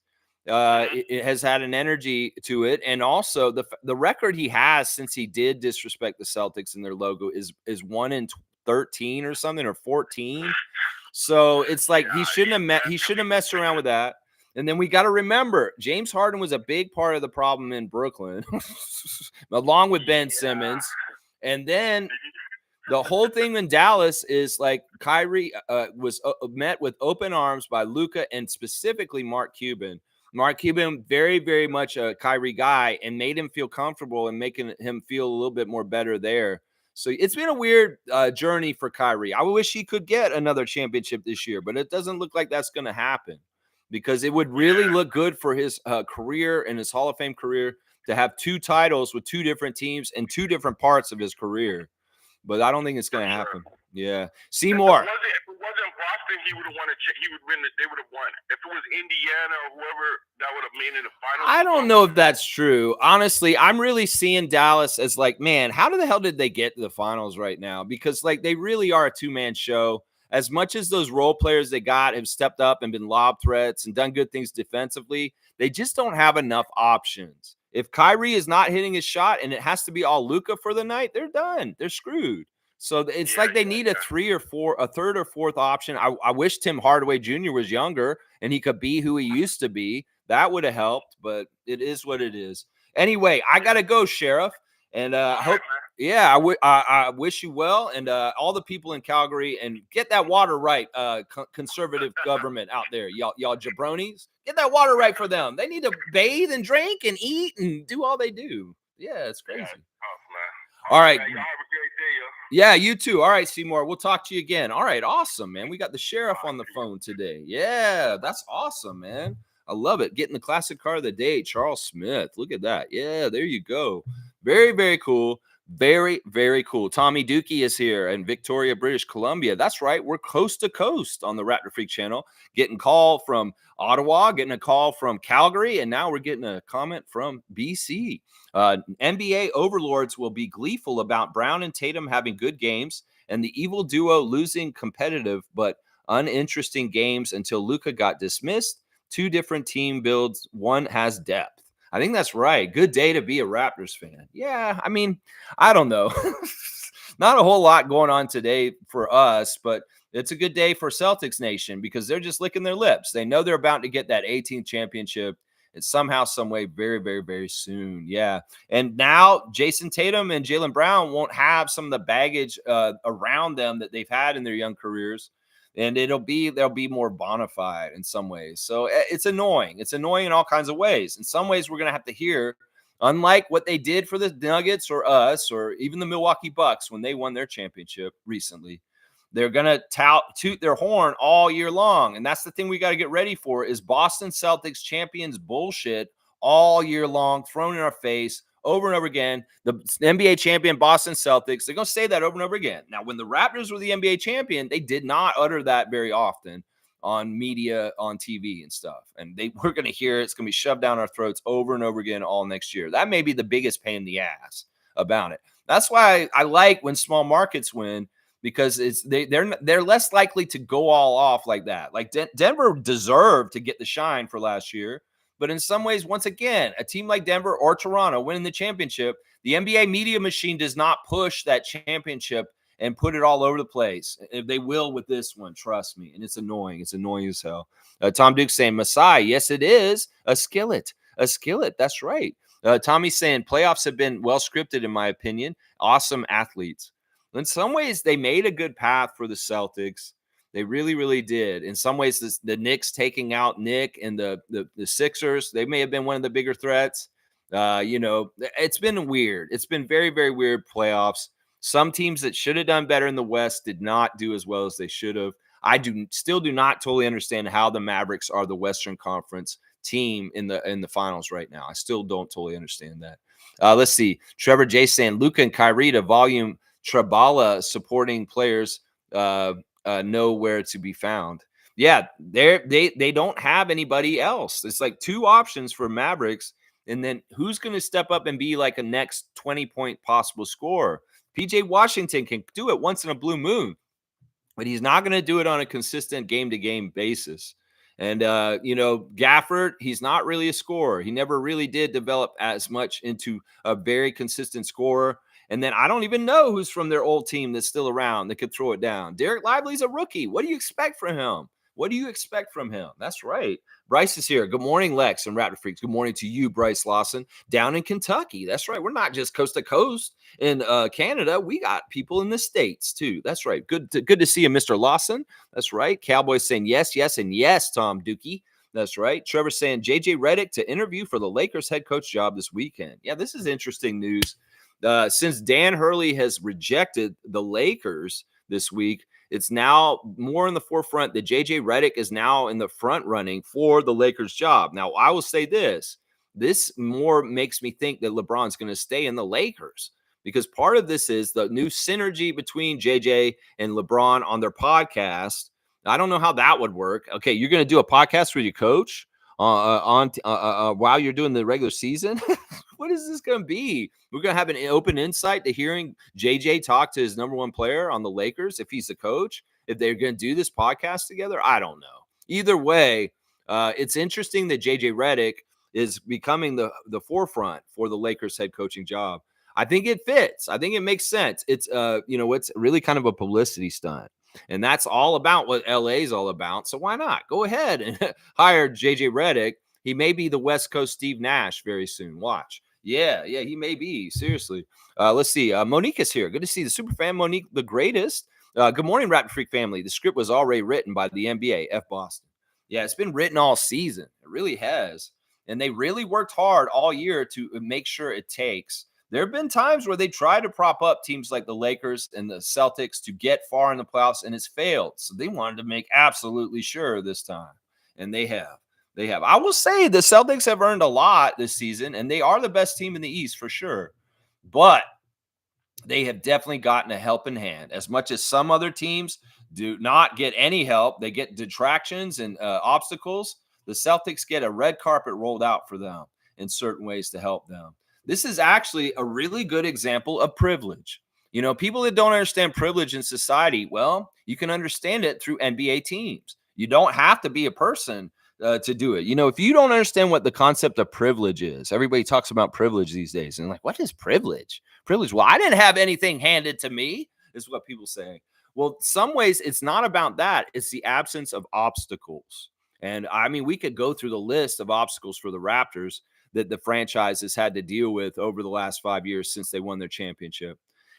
it has had an energy to it, and also the record he has since he did disrespect the Celtics and their logo is 1-13 or something, or 14. So it's like he shouldn't have messed around with that. And then we got to remember, James Harden was a big part of the problem in Brooklyn, along with Ben Simmons, and then. The whole thing in Dallas is like Kyrie was met with open arms by Luka and specifically Mark Cuban. Mark Cuban, very, very much a Kyrie guy, and made him feel comfortable and making him feel a little bit more better there. So it's been a weird journey for Kyrie. I wish he could get another championship this year, but it doesn't look like that's going to happen because it would really look good for his career and his Hall of Fame career to have 2 titles with 2 different teams and 2 different parts of his career. But I don't think it's going to happen. Yeah. Seymour. If it wasn't Boston, he would have won. He would win. They would have won. If it was Indiana or whoever, that would have made it a final. I don't know if that's true. Honestly, I'm really seeing Dallas as like, man, how the hell did they get to the finals right now? Because like they really are a 2-man show. As much as those role players they got have stepped up and been lob threats and done good things defensively, they just don't have enough options. If Kyrie is not hitting his shot and it has to be all Luka for the night, they're done. They're screwed. So it's like they need a third or fourth option. I wish Tim Hardaway Jr. was younger and he could be who he used to be. That would have helped, but it is what it is. Anyway, I got to go, Sheriff. And I wish you well and all the people in Calgary, and get that water right, conservative government out there, y'all jabronis. Get that water right for them. They need to bathe and drink and eat and do all they do. Yeah, it's crazy. All right. Y'all have a great day, yo. Yeah, you too. All right, Seymour. We'll talk to you again. All right, awesome, man. We got the sheriff on the phone today. Yeah, that's awesome, man. I love it. Getting the classic car of the day, Charles Smith. Look at that. Yeah, there you go. Very, very cool. Very, very cool. Tommy Dookie is here in Victoria, British Columbia. That's right. We're coast to coast on the Raptor Freak channel. Getting a call from Ottawa, getting a call from Calgary, and now we're getting a comment from BC. NBA overlords will be gleeful about Brown and Tatum having good games and the evil duo losing competitive but uninteresting games until Luka got dismissed. 2 different team builds. One has depth. I think that's right. Good day to be a Raptors fan. Yeah, I mean, I don't know. Not a whole lot going on today for us, but it's a good day for Celtics Nation because they're just licking their lips. They know they're about to get that 18th championship. It's somehow, some way, very, very, very soon. Yeah. And now Jason Tatum and Jaylen Brown won't have some of the baggage around them that they've had in their young careers. And they'll be more bona fide in some ways. So it's annoying. It's annoying in all kinds of ways. In some ways, we're going to have to hear, unlike what they did for the Nuggets or us or even the Milwaukee Bucks when they won their championship recently. They're going to toot their horn all year long. And that's the thing we got to get ready for is Boston Celtics champions bullshit all year long, thrown in our face over and over again. The NBA champion Boston Celtics, they're going to say that over and over again. Now, when the Raptors were the NBA champion, they did not utter that very often on media, on TV and stuff. And we're going to hear it. It's going to be shoved down our throats over and over again all next year. That may be the biggest pain in the ass about it. That's why I like when small markets win, because they're less likely to go all off like that. Like Denver deserved to get the shine for last year. But in some ways, once again, a team like Denver or Toronto winning the championship, the NBA media machine does not push that championship and put it all over the place. They will with this one, trust me. And it's annoying. It's annoying as hell. Tom Duke saying, Masai, yes, it is. A skillet. A skillet. That's right. Tommy's saying, playoffs have been well scripted, in my opinion. Awesome athletes. In some ways, they made a good path for the Celtics. They really, really did. In some ways, the Knicks taking out Nick and the Sixers, they may have been one of the bigger threats. It's been weird. It's been very, very weird playoffs. Some teams that should have done better in the West did not do as well as they should have. I still do not totally understand how the Mavericks are the Western Conference team in the finals right now. I still don't totally understand that. Let's see. Trevor J saying Luka and Kyrie to volume Trabala supporting players nowhere to be found. Yeah, they don't have anybody else. It's like two options for Mavericks, and then who's going to step up and be like a next 20-point possible scorer? PJ Washington can do it once in a blue moon, but he's not going to do it on a consistent game-to-game basis. And, Gafford, he's not really a scorer. He never really did develop as much into a very consistent scorer. And then I don't even know who's from their old team that's still around that could throw it down. Derek Lively's a rookie. What do you expect from him? What do you expect from him? That's right. Bryce is here. Good morning, Lex and Raptor Freaks. Good morning to you, Bryce Lawson, down in Kentucky. That's right. We're not just coast to coast in Canada. We got people in the States, too. That's right. Good to see you, Mr. Lawson. That's right. Cowboys saying yes, yes, and yes, Tom Dookie. That's right. Trevor saying JJ Redick to interview for the Lakers head coach job this weekend. Yeah, this is interesting news. Since Dan Hurley has rejected the Lakers this week, it's now more in the forefront that JJ Redick is now in the front running for the Lakers job. Now, I will say this more makes me think that LeBron's going to stay in the Lakers, because part of this is the new synergy between JJ and LeBron on their podcast. I don't know how that would work. Okay, you're going to do a podcast with your coach while you're doing the regular season? What is this going to be? We're going to have an open insight to hearing JJ talk to his number one player on the Lakers if he's the coach, if they're going to do this podcast together. I don't know. Either way, it's interesting that JJ Redick is becoming the forefront for the Lakers head coaching job. I think it fits. I think it makes sense. It's it's really kind of a publicity stunt. And that's all about what LA is all about. So why not? Go ahead and hire JJ Redick. He may be the West Coast Steve Nash very soon. Watch. Yeah, he may be. Seriously. Let's see. Monique is here. Good to see the super fan Monique, the greatest. Good morning, Raptor Freak family. The script was already written by the NBA, F Boston. Yeah, it's been written all season. It really has. And they really worked hard all year to make sure it takes. There have been times where they try to prop up teams like the Lakers and the Celtics to get far in the playoffs, and it's failed. So they wanted to make absolutely sure this time, and they have. They have. I will say the Celtics have earned a lot this season, and they are the best team in the East for sure. But they have definitely gotten a helping hand. As much as some other teams do not get any help, they get detractions and obstacles. The Celtics get a red carpet rolled out for them in certain ways to help them. This is actually a really good example of privilege. You know, people that don't understand privilege in society, well, you can understand it through NBA teams. You don't have to be a person to do it. You know, if you don't understand what the concept of privilege is, everybody talks about privilege these days. And like, what is privilege? Privilege. Well, I didn't have anything handed to me, is what people say. Well, some ways it's not about that. It's the absence of obstacles. And I mean, we could go through the list of obstacles for the Raptors that the franchise has had to deal with over the last 5 years since they won their championship.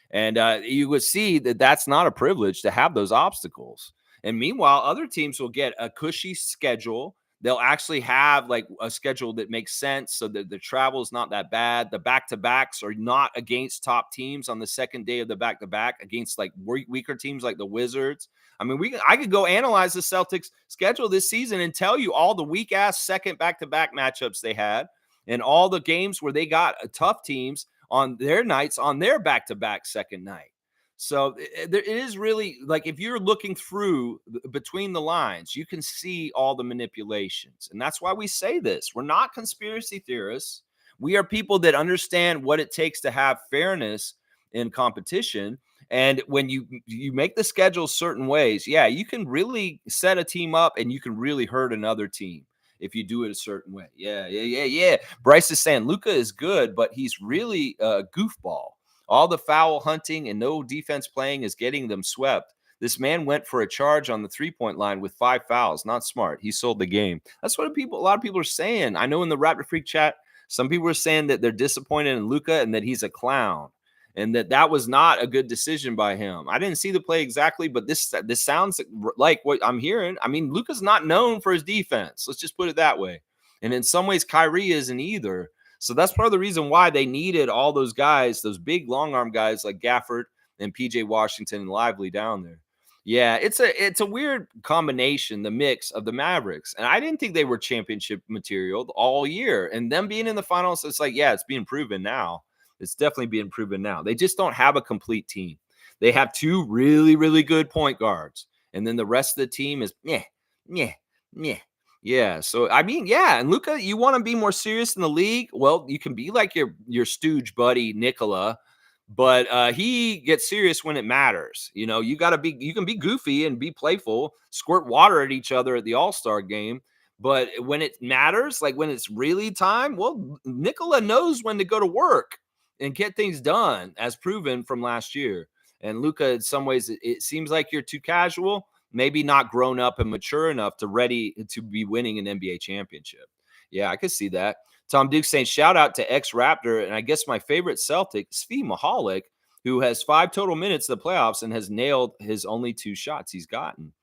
And you would see that that's not a privilege to have those obstacles. And meanwhile, other teams will get a cushy schedule. They'll actually have like a schedule that makes sense so that the travel is not that bad. The back-to-backs are not against top teams on the second day of the back-to-back, against like weaker teams like the Wizards. I mean, I could go analyze the Celtics schedule this season and tell you all the weak-ass second back-to-back matchups they had and all the games where they got tough teams on their nights on their back-to-back second night. So it is really like, if you're looking through between the lines, you can see all the manipulations. And that's why we say this. We're not conspiracy theorists. We are people that understand what it takes to have fairness in competition. And when you make the schedule certain ways, yeah, you can really set a team up and you can really hurt another team if you do it a certain way. Yeah. Bryce is saying Luka is good, but he's really a goofball. All the foul hunting and no defense playing is getting them swept. This man went for a charge on the three-point line with 5 fouls. Not smart. He sold the game. That's what a lot of people are saying. I know in the Raptor Freak chat, some people are saying that they're disappointed in Luka and that he's a clown and that was not a good decision by him. I didn't see the play exactly, but this sounds like what I'm hearing. I mean, Luka's not known for his defense. Let's just put it that way. And in some ways, Kyrie isn't either. So that's part of the reason why they needed all those guys, those big long arm guys like Gafford and PJ Washington and Lively down there. Yeah, it's a weird combination, the mix of the Mavericks. And I didn't think they were championship material all year. And them being in the finals, it's like, yeah, it's being proven now. It's definitely being proven now. They just don't have a complete team. They have two really, really good point guards. And then the rest of the team is yeah, yeah, yeah. Yeah. So I mean, yeah. And Luka, you want to be more serious in the league? Well, you can be like your stooge buddy Nikola, but he gets serious when it matters. You know, you can be goofy and be playful, squirt water at each other at the All-Star game. But when it matters, like when it's really time, well, Nikola knows when to go to work and get things done, as proven from last year. And Luka, in some ways, it seems like you're too casual, maybe not grown up and mature enough to ready to be winning an NBA championship. Yeah, I could see that. Tom Duke saying, shout out to ex-Raptor, and I guess my favorite Celtic, Svi Mihalik, who has 5 total minutes in the playoffs and has nailed his only 2 shots he's gotten.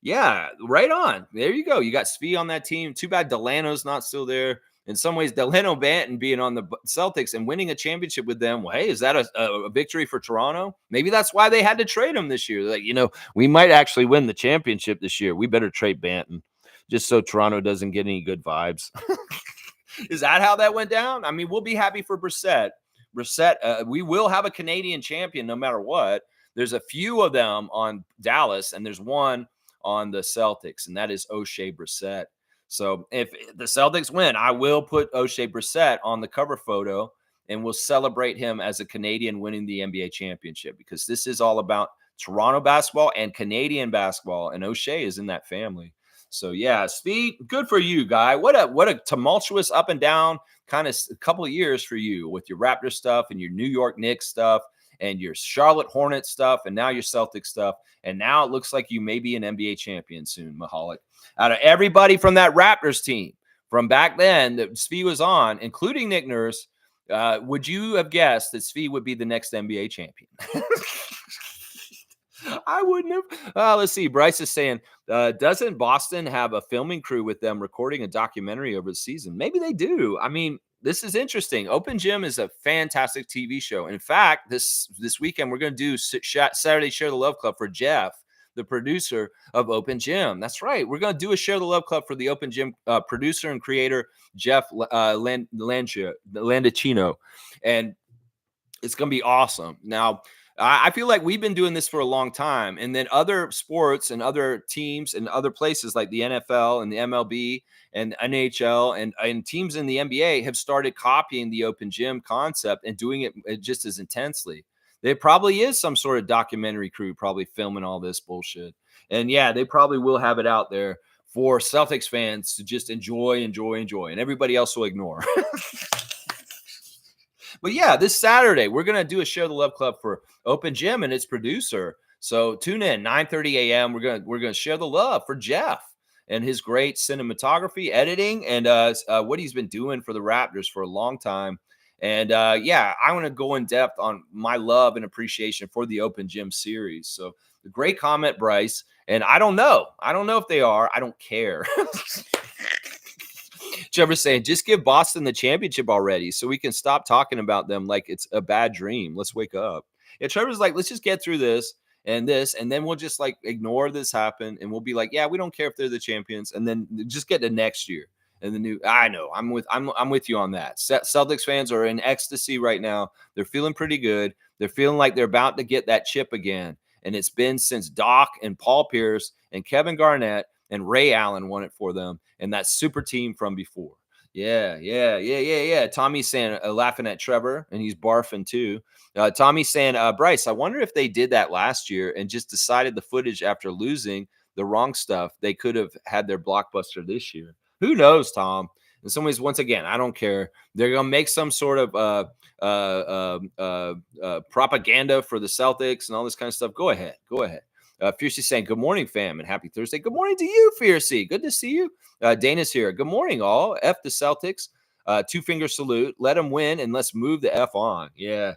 Yeah, right on. There you go. You got Svi on that team. Too bad Delano's not still there. In some ways, Delano Banton being on the Celtics and winning a championship with them, well, hey, is that a victory for Toronto? Maybe that's why they had to trade him this year. Like, we might actually win the championship this year. We better trade Banton just so Toronto doesn't get any good vibes. Is that how that went down? I mean, we'll be happy for Brissett. We will have a Canadian champion no matter what. There's a few of them on Dallas, and there's one on the Celtics, and that is O'Shea Brissett. So if the Celtics win, I will put O'Shea Brissett on the cover photo, and we'll celebrate him as a Canadian winning the NBA championship, because this is all about Toronto basketball and Canadian basketball, and O'Shea is in that family. So yeah, Steve, good for you, guy. What a tumultuous up and down kind of couple of years for you with your Raptor stuff and your New York Knicks stuff and your Charlotte Hornets stuff and now your Celtics stuff. And now it looks like you may be an NBA champion soon, Mahalik. Out of everybody from that Raptors team from back then that Svi was on, including Nick Nurse, would you have guessed that Svi would be the next NBA champion? I wouldn't have. Let's see. Bryce is saying, doesn't Boston have a filming crew with them recording a documentary over the season? Maybe they do. I mean, this is interesting. Open Gym is a fantastic TV show. In fact, this weekend, we're going to do Saturday Share the Love Club for Jeff, the producer of Open Gym. That's right. We're going to do a Share the Love Club for the Open Gym producer and creator, Jeff Landicino. And it's going to be awesome. Now, I feel like we've been doing this for a long time. And then other sports and other teams and other places like the NFL and the MLB and NHL and teams in the NBA have started copying the Open Gym concept and doing it just as intensely. There probably is some sort of documentary crew probably filming all this bullshit. And yeah, they probably will have it out there for Celtics fans to just enjoy. And everybody else will ignore. But yeah, this Saturday, we're going to do a Share the Love Club for Open Gym and its producer. So tune in, 9:30 a.m. We're going to share the love for Jeff and his great cinematography, editing, and what he's been doing for the Raptors for a long time. And yeah, I want to go in depth on my love and appreciation for the Open Gym series. So great comment, Bryce. And I don't know if they are. I don't care. Trevor's saying, just give Boston the championship already so we can stop talking about them like it's a bad dream. Let's wake up. Yeah, Trevor's like, let's just get through this, and then we'll just like ignore this happen, and we'll be like, yeah, we don't care if they're the champions, and then just get to next year and the new. I know, I'm with you on that. Celtics fans are in ecstasy right now. They're feeling pretty good. They're feeling like they're about to get that chip again, and it's been since Doc and Paul Pierce and Kevin Garnett and Ray Allen won it for them, and that super team from before. Yeah. Tommy's saying, laughing at Trevor, and he's barfing too. Tommy's saying, Bryce, I wonder if they did that last year and just decided the footage after losing the wrong stuff. They could have had their blockbuster this year. Who knows, Tom? In some ways, once again, I don't care. They're going to make some sort of propaganda for the Celtics and all this kind of stuff. Go ahead. Fiercey saying, good morning, fam, and happy Thursday. Good morning to you, Fiercey. Good to see you. Dana's here. Good morning, all. F the Celtics. 2-finger salute. Let them win, and let's move the F on. Yeah.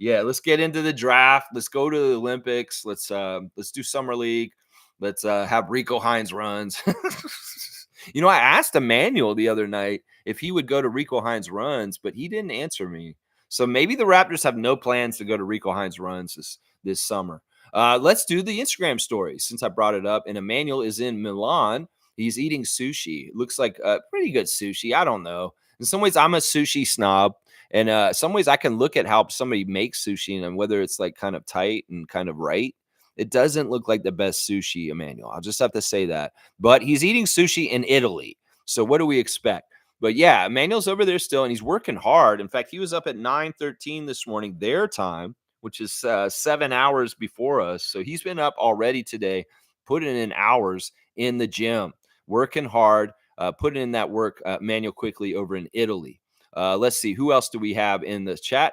Let's get into the draft. Let's go to the Olympics. Let's do summer league. Let's have Rico Hines runs. I asked Emmanuel the other night if he would go to Rico Hines runs, but he didn't answer me. So maybe the Raptors have no plans to go to Rico Hines runs this summer. Let's do the Instagram story since I brought it up. And Emmanuel is in Milan. He's eating sushi. It looks like pretty good sushi. I don't know. In some ways, I'm a sushi snob. And some ways I can look at how somebody makes sushi and whether it's like kind of tight and kind of right. It doesn't look like the best sushi, Emmanuel. I'll just have to say that. But he's eating sushi in Italy. So what do we expect? But yeah, Emmanuel's over there still, and he's working hard. In fact, he was up at 9:13 this morning, their time, which is 7 hours before us. So he's been up already today, putting in hours in the gym, working hard, putting in that work, Emmanuel quickly over in Italy. Let's see, who else do we have in the chat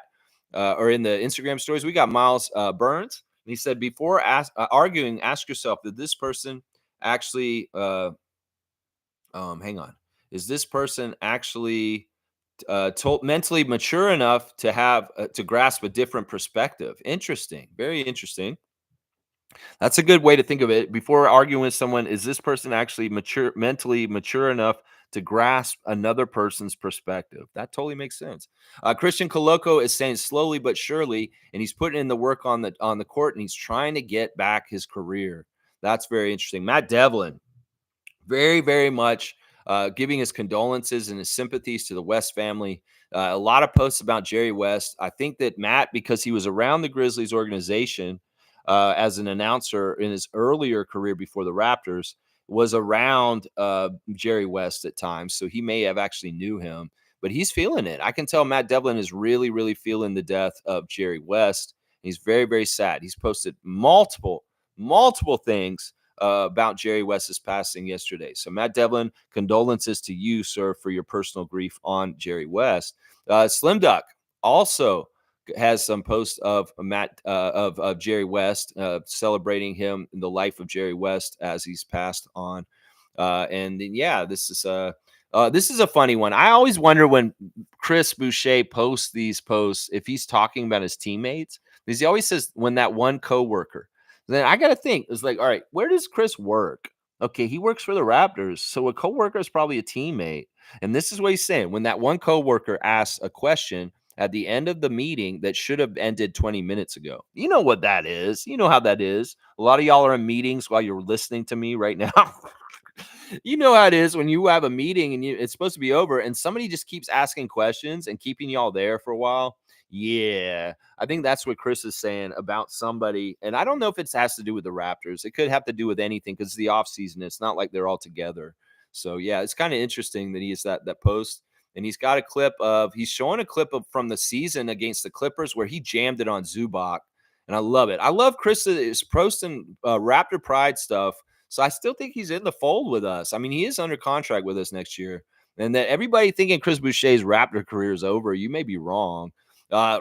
or in the Instagram stories? We got Miles Burns. And he said, before arguing, ask yourself, did this person actually, hang on, is this person actually mentally mature enough to have to grasp a different perspective? Interesting, very interesting. That's a good way to think of it. Before arguing with someone, is this person actually mentally mature enough to grasp another person's perspective? That totally makes sense. Christian Coloco is saying slowly but surely, and he's putting in the work on the court, and he's trying to get back his career. That's very interesting. Matt Devlin, very, very much giving his condolences and his sympathies to the West family. A lot of posts about Jerry West. I think that Matt, because he was around the Grizzlies organization as an announcer in his earlier career before the Raptors, was around Jerry West at times. So he may have actually knew him, but he's feeling it. I can tell Matt Devlin is really, really feeling the death of Jerry West. He's very, very sad. He's posted multiple things about Jerry West's passing yesterday. So, Matt Devlin, condolences to you, sir, for your personal grief on Jerry West. Slim Duck also has some posts of Matt of Jerry West, celebrating him in the life of Jerry West as he's passed on. And then, yeah, this is a funny one. I always wonder when Chris Boucher posts these posts if he's talking about his teammates, because he always says when that one coworker. Then I got to think, it's like, all right, where does Chris work? Okay, he works for the Raptors. So a coworker is probably a teammate. And this is what he's saying. When that one coworker asks a question at the end of the meeting that should have ended 20 minutes ago. You know what that is. You know how that is. A lot of y'all are in meetings while you're listening to me right now. You know how it is when you have a meeting and it's supposed to be over and somebody just keeps asking questions and keeping y'all there for a while. Yeah, I think that's what Chris is saying about somebody. And I don't know if it has to do with the Raptors. It could have to do with anything because it's the offseason. It's not like they're all together. So, yeah, it's kind of interesting that he has that post. And he's got a clip of, he's showing a clip of from the season against the Clippers where he jammed it on Zubac. And I love it. I love Chris is posting Raptor Pride stuff. So I still think he's in the fold with us. I mean, he is under contract with us next year. And that everybody thinking Chris Boucher's Raptor career is over, you may be wrong.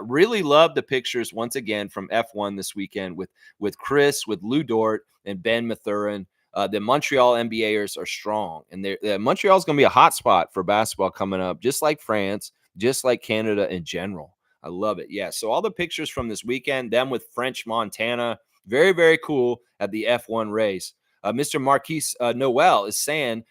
Really love the pictures once again from F1 this weekend with Chris, with Lou Dort, and Ben Mathurin. The Montreal NBAers are strong, and Montreal is going to be a hot spot for basketball coming up, just like France, just like Canada in general. I love it. Yeah. So all the pictures from this weekend, them with French Montana, very, very cool at the F1 race. Mr. Marquise Noel is saying,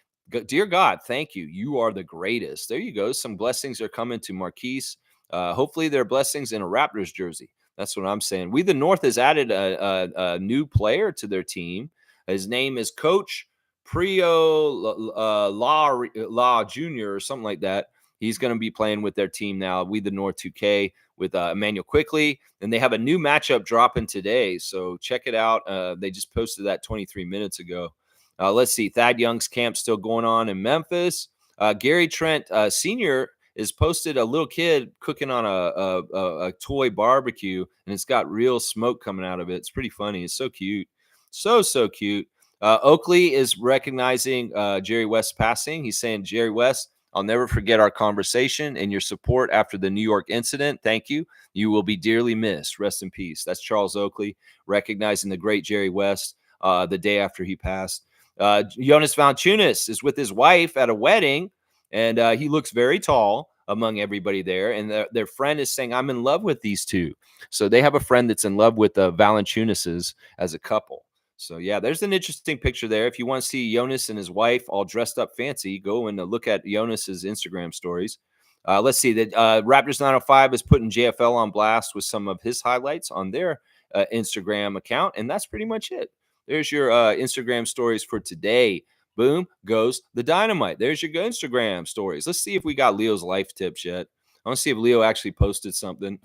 dear God, thank you. You are the greatest. There you go. Some blessings are coming to Marquise. Hopefully, there are blessings in a Raptors jersey. That's what I'm saying. We the North has added a new player to their team. His name is Coach Prio Law Jr. or something like that. He's going to be playing with their team now. We the North 2K with Emmanuel Quickly, and they have a new matchup dropping today. So check it out. They just posted that 23 minutes ago. Let's see. Thad Young's camp still going on in Memphis. Gary Trent Sr. is posted a little kid cooking on a toy barbecue, and it's got real smoke coming out of it. It's pretty funny. It's so cute. So cute. Oakley is recognizing Jerry West's passing. He's saying, Jerry West, I'll never forget our conversation and your support after the New York incident. Thank you. You will be dearly missed. Rest in peace. That's Charles Oakley recognizing the great Jerry West the day after he passed. Jonas Valanciunas is with his wife at a wedding, and he looks very tall among everybody there. And their friend is saying, I'm in love with these two. So they have a friend that's in love with the Valanciunases as a couple. So, yeah, there's an interesting picture there. If you want to see Jonas and his wife all dressed up fancy, go and look at Jonas's Instagram stories. Let's see. The Raptors 905 is putting JFL on blast with some of his highlights on their Instagram account, and that's pretty much it. There's your Instagram stories for today. Boom goes the dynamite. There's your Instagram stories. Let's see if we got Leo's life tips yet. I want to see if Leo actually posted something.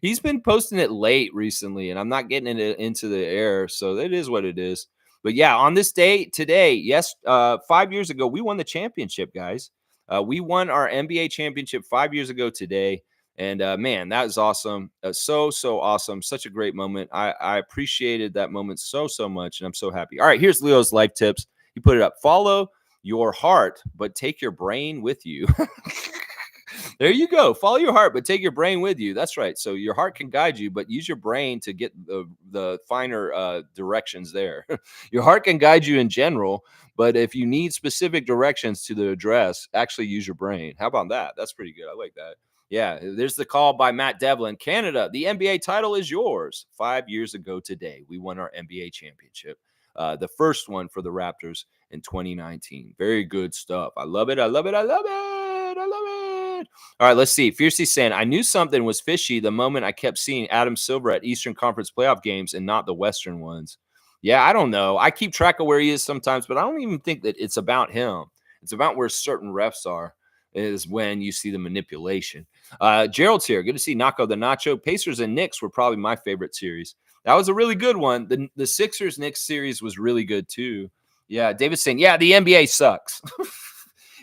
He's been posting it late recently, and I'm not getting it into the air, so it is what it is. But yeah, on this day today, yes, 5 years ago, we won the championship, guys. We won our NBA championship 5 years ago today. And man, that is awesome. So awesome. Such a great moment. I appreciated that moment so much. And I'm so happy. All right, here's Leo's life tips. He put it up. Follow your heart, but take your brain with you. There you go. Follow your heart, but take your brain with you. That's right. So your heart can guide you, but use your brain to get the finer directions there. Your heart can guide you in general, but if you need specific directions to the address, actually use your brain. How about that? That's pretty good. I like that. Yeah, there's the call by Matt Devlin. Canada, the NBA title is yours. 5 years ago today, we won our NBA championship. The first one for the Raptors in 2019. Very good stuff. I love it. I love it. I love it. I love it. All right, let's see. Fiercely saying, I knew something was fishy the moment I kept seeing Adam Silver at Eastern Conference playoff games and not the Western ones. Yeah, I don't know. I keep track of where he is sometimes, but I don't even think that it's about him. It's about where certain refs are, is when you see the manipulation. Gerald's here. Good to see Naco the Nacho. Pacers and Knicks were probably my favorite series. That was a really good one. The Sixers Knicks series was really good too. Yeah, David's saying, yeah, the NBA sucks.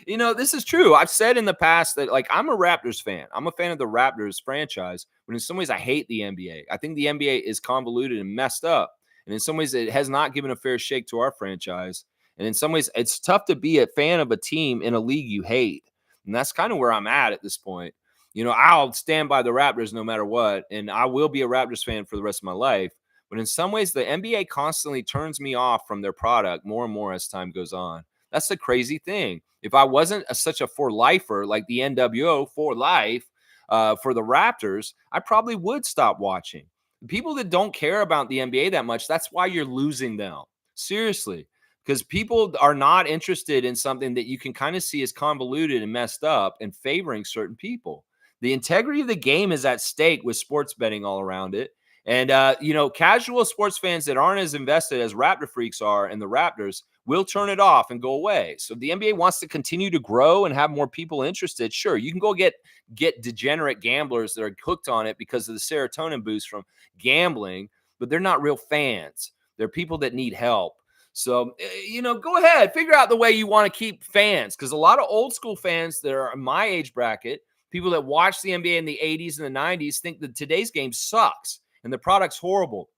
You know, this is true. I've said in the past that, like, I'm a Raptors fan. I'm a fan of the Raptors franchise, but in some ways I hate the NBA. I think the NBA is convoluted and messed up. And in some ways it has not given a fair shake to our franchise. And in some ways it's tough to be a fan of a team in a league you hate. And that's kind of where I'm at this point. You know, I'll stand by the Raptors no matter what, and I will be a Raptors fan for the rest of my life. But in some ways, the NBA constantly turns me off from their product more and more as time goes on. That's the crazy thing. If I wasn't such a for lifer like the NWO for life for the Raptors, I probably would stop watching. People that don't care about the NBA that much, that's why you're losing them. Seriously. Because people are not interested in something that you can kind of see as convoluted and messed up and favoring certain people. The integrity of the game is at stake with sports betting all around it. And, you know, casual sports fans that aren't as invested as Raptor freaks are and the Raptors will turn it off and go away. So if the NBA wants to continue to grow and have more people interested, sure, you can go get degenerate gamblers that are hooked on it because of the serotonin boost from gambling, but they're not real fans. They're people that need help. So, you know, go ahead, figure out the way you want to keep fans, because a lot of old school fans that are in my age bracket, people that watched the NBA in the 80s and the 90s, think that today's game sucks and the product's horrible.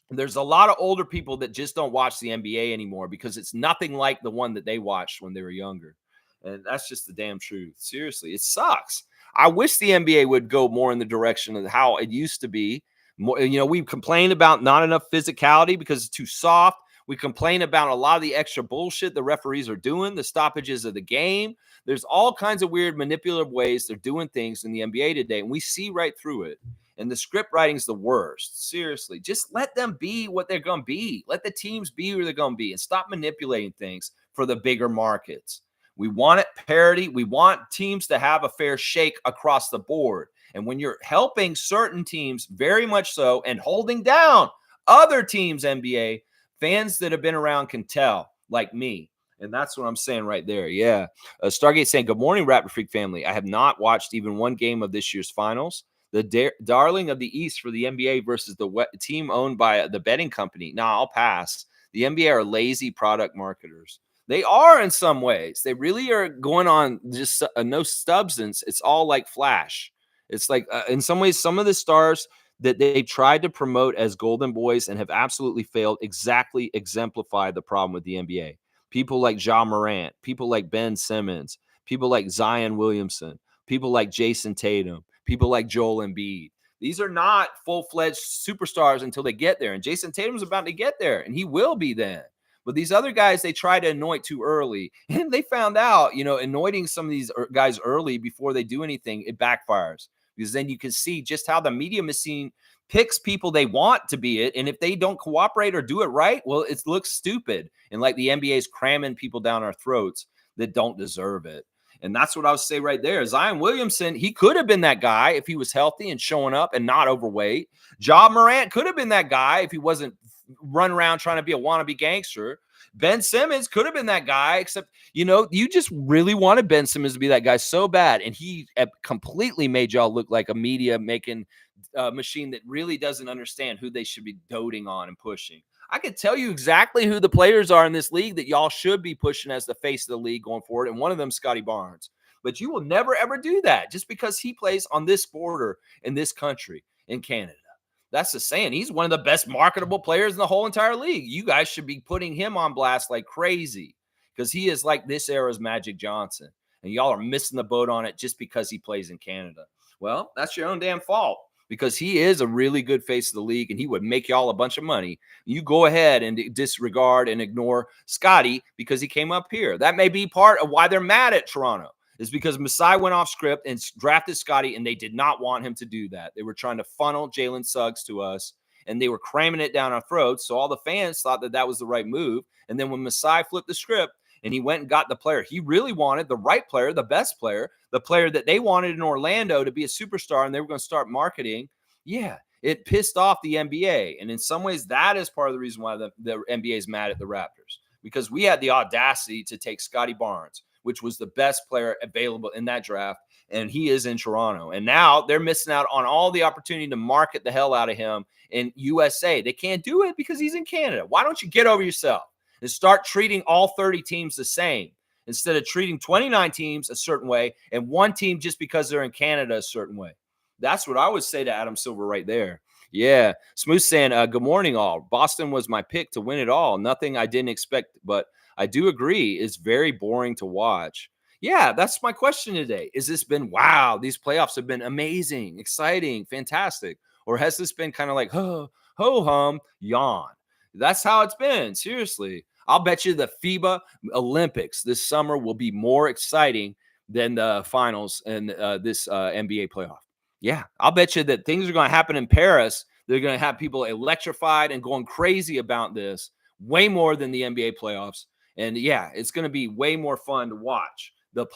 And there's a lot of older people that just don't watch the NBA anymore because it's nothing like the one that they watched when they were younger. And that's just the damn truth. Seriously, it sucks. I wish the NBA would go more in the direction of how it used to be. More, you know, we complain about not enough physicality because it's too soft. We complain about a lot of the extra bullshit the referees are doing, the stoppages of the game. There's all kinds of weird manipulative ways they're doing things in the NBA today, and we see right through it. And the script writing's the worst. Seriously, just let them be what they're going to be. Let the teams be who they're going to be and stop manipulating things for the bigger markets. We want it parity. We want teams to have a fair shake across the board. And when you're helping certain teams very much so and holding down other teams, NBA, fans that have been around can tell, like me. And that's what I'm saying right there. Yeah. Stargate saying, good morning, Raptor Freak family. I have not watched even one game of this year's finals. The darling of the East for the NBA versus the team owned by the betting company. Nah, I'll pass. The NBA are lazy product marketers. They are in some ways. They really are going on just no substance. It's all like flash. It's like in some ways, some of the stars that they tried to promote as golden boys and have absolutely failed exactly exemplify the problem with the NBA. People like Ja Morant, people like Ben Simmons, people like Zion Williamson, people like Jason Tatum, people like Joel Embiid. These are not full-fledged superstars until they get there. And Jason Tatum's about to get there, and he will be then. But these other guys, they try to anoint too early. And they found out, you know, anointing some of these guys early before they do anything, it backfires. Because then you can see just how the media machine picks people they want to be it. And if they don't cooperate or do it right, well, it looks stupid. And like the NBA is cramming people down our throats that don't deserve it. And that's what I would say right there. Zion Williamson, he could have been that guy if he was healthy and showing up and not overweight. Ja Morant could have been that guy if he wasn't running around trying to be a wannabe gangster. Ben Simmons could have been that guy, except, you just really wanted Ben Simmons to be that guy so bad. And he completely made y'all look like a media making machine that really doesn't understand who they should be doting on and pushing. I could tell you exactly who the players are in this league that y'all should be pushing as the face of the league going forward. And one of them, Scotty Barnes. But you will never, ever do that just because he plays on this border in this country, in Canada. That's the saying. He's one of the best marketable players in the whole entire league. You guys should be putting him on blast like crazy because he is like this era's Magic Johnson. And y'all are missing the boat on it just because he plays in Canada. Well, that's your own damn fault because he is a really good face of the league and he would make y'all a bunch of money. You go ahead and disregard and ignore Scotty because he came up here. That may be part of why they're mad at Toronto. Is because Masai went off script and drafted Scotty, and they did not want him to do that. They were trying to funnel Jalen Suggs to us, and they were cramming it down our throats. So all the fans thought that was the right move. And then when Masai flipped the script and he went and got the player he really wanted, the right player, the best player, the player that they wanted in Orlando to be a superstar, and they were going to start marketing, it pissed off the NBA. And in some ways, that is part of the reason why the NBA is mad at the Raptors, because we had the audacity to take Scotty Barnes, which was the best player available in that draft, and he is in Toronto. And now they're missing out on all the opportunity to market the hell out of him in USA. They can't do it because he's in Canada. Why don't you get over yourself and start treating all 30 teams the same instead of treating 29 teams a certain way and one team just because they're in Canada a certain way? That's what I would say to Adam Silver right there. Yeah. Smooth saying, good morning, all. Boston was my pick to win it all. Nothing I didn't expect, but I do agree it's very boring to watch. Yeah, that's my question today. Has this been, wow, these playoffs have been amazing, exciting, fantastic? Or has this been kind of like, ho-hum, yawn? That's how it's been, seriously. I'll bet you the FIBA Olympics this summer will be more exciting than the finals and this NBA playoff. Yeah, I'll bet you that things are going to happen in Paris. They're going to have people electrified and going crazy about this way more than the NBA playoffs. And yeah, it's going to be way more fun to watch the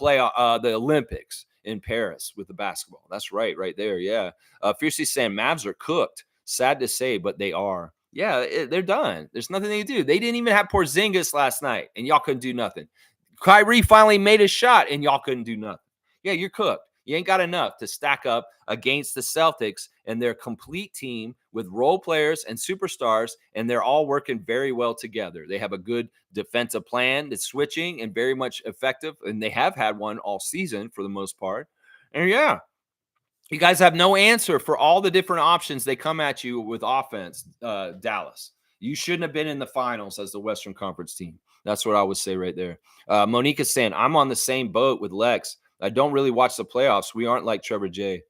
Olympics in Paris with the basketball. That's right there. Yeah. Fiercely saying Mavs are cooked. Sad to say, but they are. Yeah, they're done. There's nothing they can do. They didn't even have Porzingis last night, and y'all couldn't do nothing. Kyrie finally made a shot, and y'all couldn't do nothing. Yeah, you're cooked. You ain't got enough to stack up against the Celtics and their complete team with role players and superstars, and they're all working very well together. They have a good defensive plan that's switching and very much effective, and they have had one all season for the most part. And yeah, you guys have no answer for all the different options they come at you with offense, Dallas. You shouldn't have been in the finals as the Western Conference team. That's what I would say right there. Monique is saying, I'm on the same boat with Lex. I don't really watch the playoffs. We aren't like Trevor J.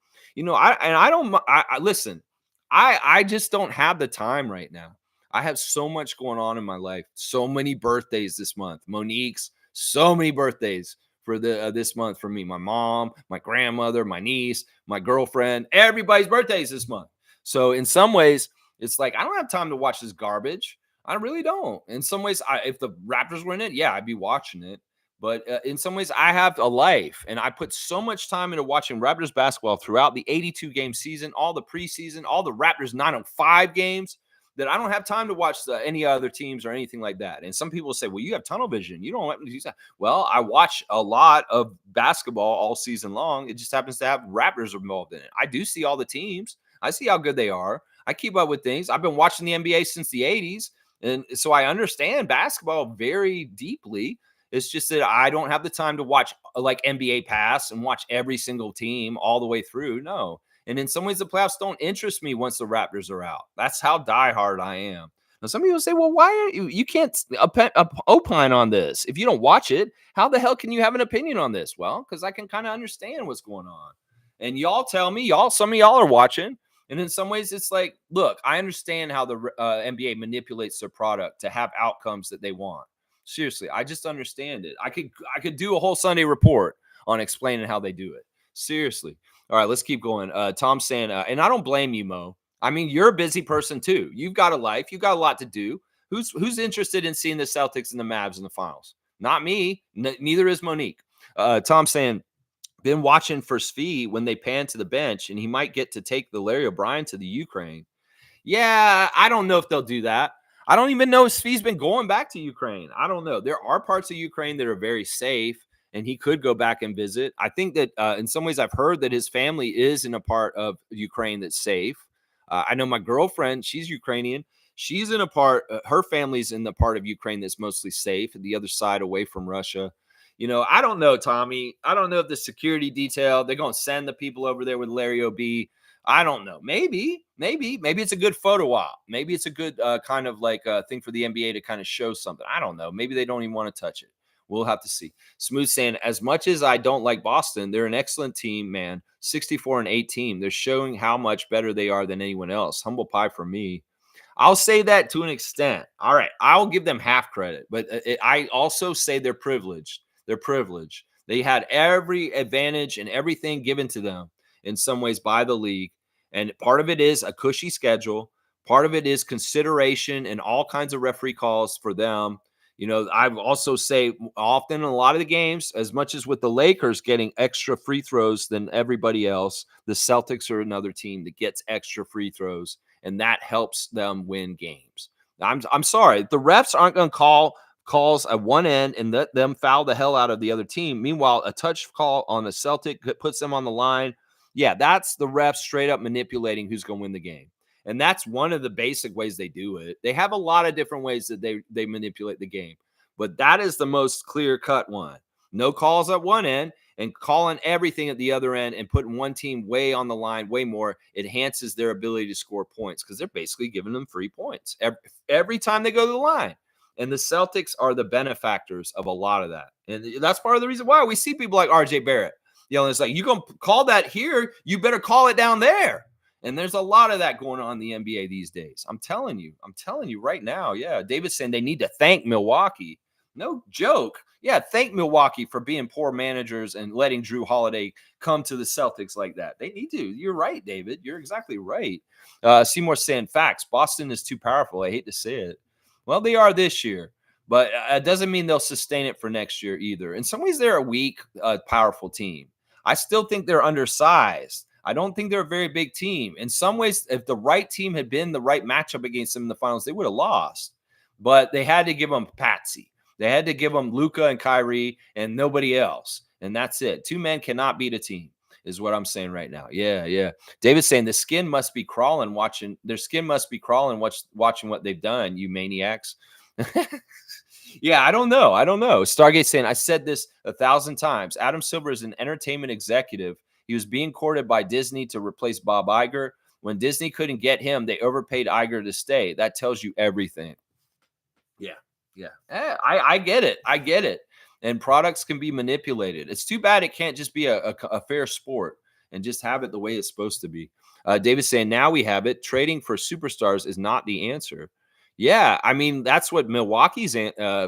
Listen, I just don't have the time right now. I have so much going on in my life. So many birthdays this month. Monique's, so many birthdays for this month for me. My mom, my grandmother, my niece, my girlfriend, everybody's birthdays this month. So in some ways, it's like, I don't have time to watch this garbage. I really don't. In some ways, if the Raptors were in it, yeah, I'd be watching it. But in some ways, I have a life, and I put so much time into watching Raptors basketball throughout the 82-game season, all the preseason, all the Raptors 905 games, that I don't have time to watch any other teams or anything like that. And some people say, well, you have tunnel vision. You don't have to use that. Well, I watch a lot of basketball all season long. It just happens to have Raptors involved in it. I do see all the teams. I see how good they are. I keep up with things. I've been watching the NBA since the 80s, and so I understand basketball very deeply. It's just that I don't have the time to watch like NBA Pass and watch every single team all the way through. No. And in some ways, the playoffs don't interest me once the Raptors are out. That's how diehard I am. Now, some people say, well, why are you can't opine on this? If you don't watch it, how the hell can you have an opinion on this? Well, because I can kind of understand what's going on. And y'all tell me, some of y'all are watching. And in some ways, it's like, look, I understand how the NBA manipulates their product to have outcomes that they want. Seriously, I just understand it. I could do a whole Sunday report on explaining how they do it. Seriously. All right, let's keep going. Tom's saying, and I don't blame you, Mo. I mean, you're a busy person too. You've got a life. You've got a lot to do. Who's interested in seeing the Celtics and the Mavs in the finals? Not me. Neither is Monique. Tom saying, been watching for Svi when they pan to the bench, and he might get to take the Larry O'Brien to the Ukraine. Yeah, I don't know if they'll do that. I don't even know if Svi's been going back to Ukraine. I don't know. There are parts of Ukraine that are very safe, and he could go back and visit. I think that in some ways I've heard that his family is in a part of Ukraine that's safe. I know my girlfriend, she's Ukrainian. She's in a part, her family's in the part of Ukraine that's mostly safe, the other side away from Russia. I don't know, Tommy. I don't know if the security detail, they're going to send the people over there with Larry O.B. I don't know. Maybe it's a good photo op. Maybe it's a good kind of like thing for the NBA to kind of show something. I don't know. Maybe they don't even want to touch it. We'll have to see. Smooth saying, as much as I don't like Boston, they're an excellent team, man. 64-18. They're showing how much better they are than anyone else. Humble pie for me. I'll say that to an extent. All right. I'll give them half credit, but I also say they're privileged. They're privileged. They had every advantage and everything given to them in some ways by the league. And part of it is a cushy schedule. Part of it is consideration and all kinds of referee calls for them. I also say often in a lot of the games, as much as with the Lakers getting extra free throws than everybody else, the Celtics are another team that gets extra free throws, and that helps them win games. I'm sorry. The refs aren't going to call calls at one end and let them foul the hell out of the other team. Meanwhile, a touch call on the Celtic puts them on the line. Yeah, that's the refs straight up manipulating who's going to win the game. And that's one of the basic ways they do it. They have a lot of different ways that they manipulate the game, but that is the most clear-cut one. No calls at one end and calling everything at the other end and putting one team way on the line, way more, enhances their ability to score points because they're basically giving them free points every time they go to the line. And the Celtics are the benefactors of a lot of that. And that's part of the reason why we see people like RJ Barrett. It's like, you're going to call that here, you better call it down there. And there's a lot of that going on in the NBA these days. I'm telling you right now. Yeah, David's saying they need to thank Milwaukee. No joke. Yeah, thank Milwaukee for being poor managers and letting Drew Holiday come to the Celtics like that. They need to. You're right, David. You're exactly right. Seymour saying facts. Boston is too powerful. I hate to say it. Well, they are this year, but it doesn't mean they'll sustain it for next year either. In some ways, they're a weak, powerful team. I still think they're undersized. I don't think they're a very big team. In some ways, if the right team had been the right matchup against them in the finals, they would have lost. But they had to give them Patsy. They had to give them Luka and Kyrie and nobody else. And that's it. Two men cannot beat a team, is what I'm saying right now. Yeah. David's saying the skin must be crawling watching. Their skin must be crawling watching what they've done, you maniacs. Yeah, I don't know. Stargate saying, I said this 1,000 times. Adam Silver is an entertainment executive. He was being courted by Disney to replace Bob Iger. When Disney couldn't get him, they overpaid Iger to stay. That tells you everything. Yeah. I get it. And products can be manipulated. It's too bad it can't just be a fair sport and just have it the way it's supposed to be. David's saying, now we have it. Trading for superstars is not the answer. Yeah, I mean, that's what Milwaukee's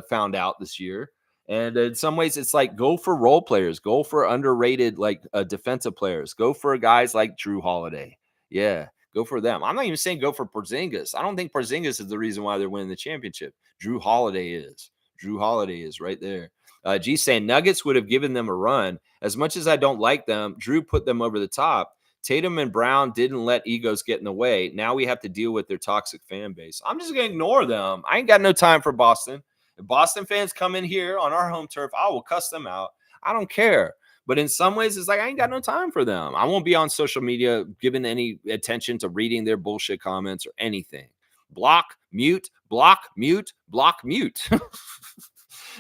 found out this year. And in some ways, it's like, go for role players, go for underrated, like defensive players, go for guys like Drew Holiday. Yeah, go for them. I'm not even saying go for Porzingis. I don't think Porzingis is the reason why they're winning the championship. Drew Holiday is. Drew Holiday is right there. G saying Nuggets would have given them a run. As much as I don't like them, Drew put them over the top. Tatum and Brown didn't let egos get in the way. Now we have to deal with their toxic fan base. I'm just going to ignore them. I ain't got no time for Boston. If Boston fans come in here on our home turf, I will cuss them out. I don't care. But in some ways, it's like, I ain't got no time for them. I won't be on social media giving any attention to reading their bullshit comments or anything. Block, mute, block, mute, block, mute.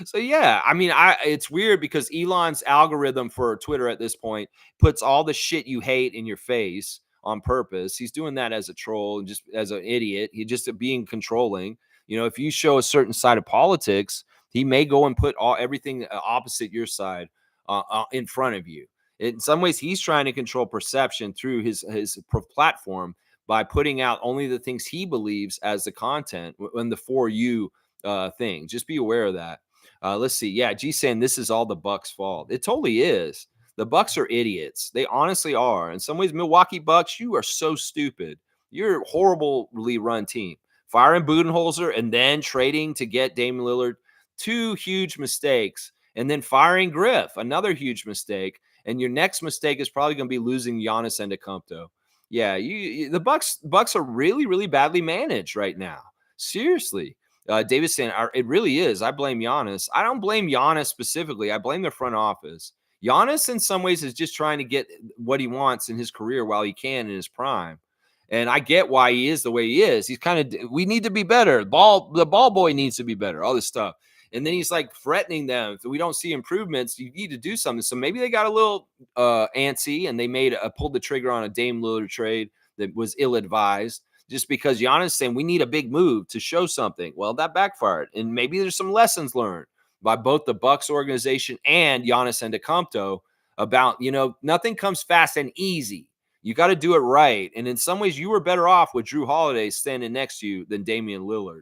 So yeah, I mean, it's weird because Elon's algorithm for Twitter at this point puts all the shit you hate in your face on purpose. He's doing that as a troll and just as an idiot. He just being controlling. If you show a certain side of politics, he may go and put everything opposite your side in front of you. In some ways, he's trying to control perception through his platform by putting out only the things he believes as the content when the for you thing. Just be aware of that. Let's see. Yeah, G saying this is all the Bucks' fault. It totally is. The Bucks are idiots. They honestly are. In some ways, Milwaukee Bucks, you are so stupid. You're a horribly run team. Firing Budenholzer and then trading to get Damian Lillard, two huge mistakes. And then firing Griff, another huge mistake. And your next mistake is probably going to be losing Giannis Antetokounmpo. Yeah, the Bucks are really, really badly managed right now. Seriously. David saying it really is. I blame Giannis. I don't blame Giannis specifically. I blame the front office. Giannis, in some ways, is just trying to get what he wants in his career while he can in his prime. And I get why he is the way he is. He's kind of, we need to be better. The ball boy needs to be better, all this stuff. And then he's like threatening them. If we don't see improvements, you need to do something. So maybe they got a little antsy and they pulled the trigger on a Dame Lillard trade that was ill-advised just because Giannis saying we need a big move to show something. Well, that backfired. And maybe there's some lessons learned by both the Bucks organization and Giannis Antetokounmpo about, nothing comes fast and easy. You got to do it right. And in some ways, you were better off with Drew Holiday standing next to you than Damian Lillard.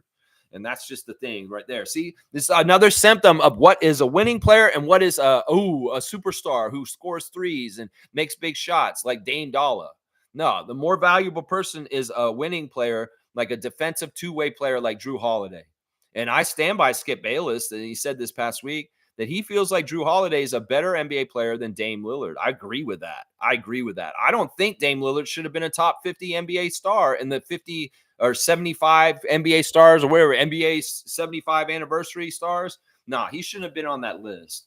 And that's just the thing right there. See, this is another symptom of what is a winning player and what is a superstar who scores threes and makes big shots like Dame Dalla. No, the more valuable person is a winning player, like a defensive two-way player like Drew Holiday. And I stand by Skip Bayless, and he said this past week that he feels like Drew Holiday is a better NBA player than Dame Lillard. I agree with that. I don't think Dame Lillard should have been a top 50 NBA star in the 50 or 75 NBA stars or whatever, NBA 75 anniversary stars. Nah, he shouldn't have been on that list.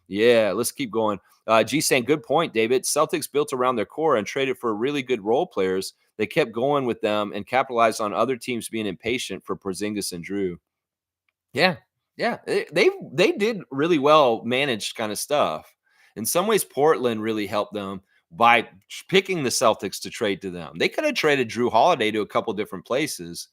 Yeah, let's keep going. G saying, good point, David. Celtics built around their core and traded for really good role players. They kept going with them and capitalized on other teams being impatient for Porzingis and Drew. Yeah. They did really well managed kind of stuff. In some ways, Portland really helped them by picking the Celtics to trade to them. They could have traded Drew Holiday to a couple different places,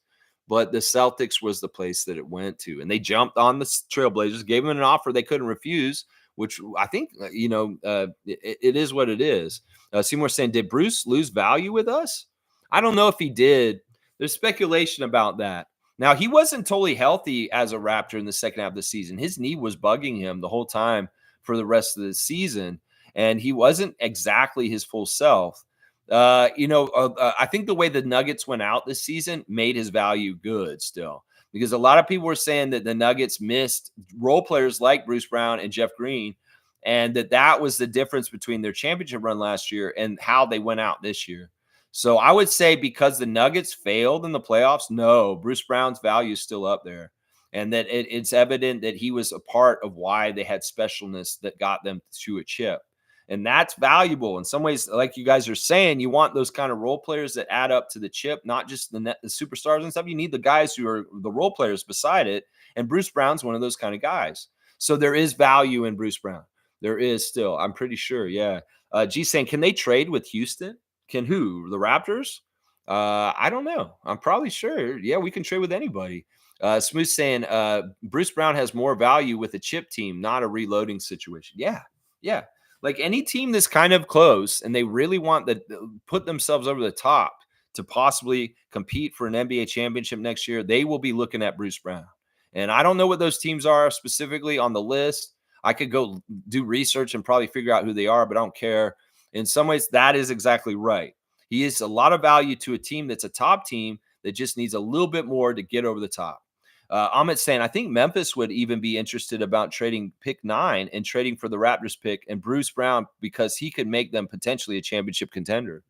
but the Celtics was the place that it went to. And they jumped on the Trailblazers, gave them an offer they couldn't refuse, which I think, it is what it is. Seymour saying, did Bruce lose value with us? I don't know if he did. There's speculation about that. Now, he wasn't totally healthy as a Raptor in the second half of the season. His knee was bugging him the whole time for the rest of the season, and he wasn't exactly his full self. I think the way the Nuggets went out this season made his value good still, because a lot of people were saying that the Nuggets missed role players like Bruce Brown and Jeff Green, and that was the difference between their championship run last year and how they went out this year. So I would say because the Nuggets failed in the playoffs, no, Bruce Brown's value is still up there. And that it's evident that he was a part of why they had specialness that got them to a chip. And that's valuable. In some ways, like you guys are saying, you want those kind of role players that add up to the chip, not just the superstars and stuff. You need the guys who are the role players beside it. And Bruce Brown's one of those kind of guys. So there is value in Bruce Brown. There is still, I'm pretty sure. Yeah. G saying, can they trade with Houston? Can who? The Raptors? I don't know. I'm probably sure. Yeah, we can trade with anybody. Smooth saying Bruce Brown has more value with a chip team, not a reloading situation. Yeah. Like any team that's kind of close and they really want to put themselves over the top to possibly compete for an NBA championship next year, they will be looking at Bruce Brown. And I don't know what those teams are specifically on the list. I could go do research and probably figure out who they are, but I don't care. In some ways, that is exactly right. He is a lot of value to a team that's a top team that just needs a little bit more to get over the top. Amit saying, I think Memphis would even be interested about trading pick 9 and trading for the Raptors pick and Bruce Brown because he could make them potentially a championship contender.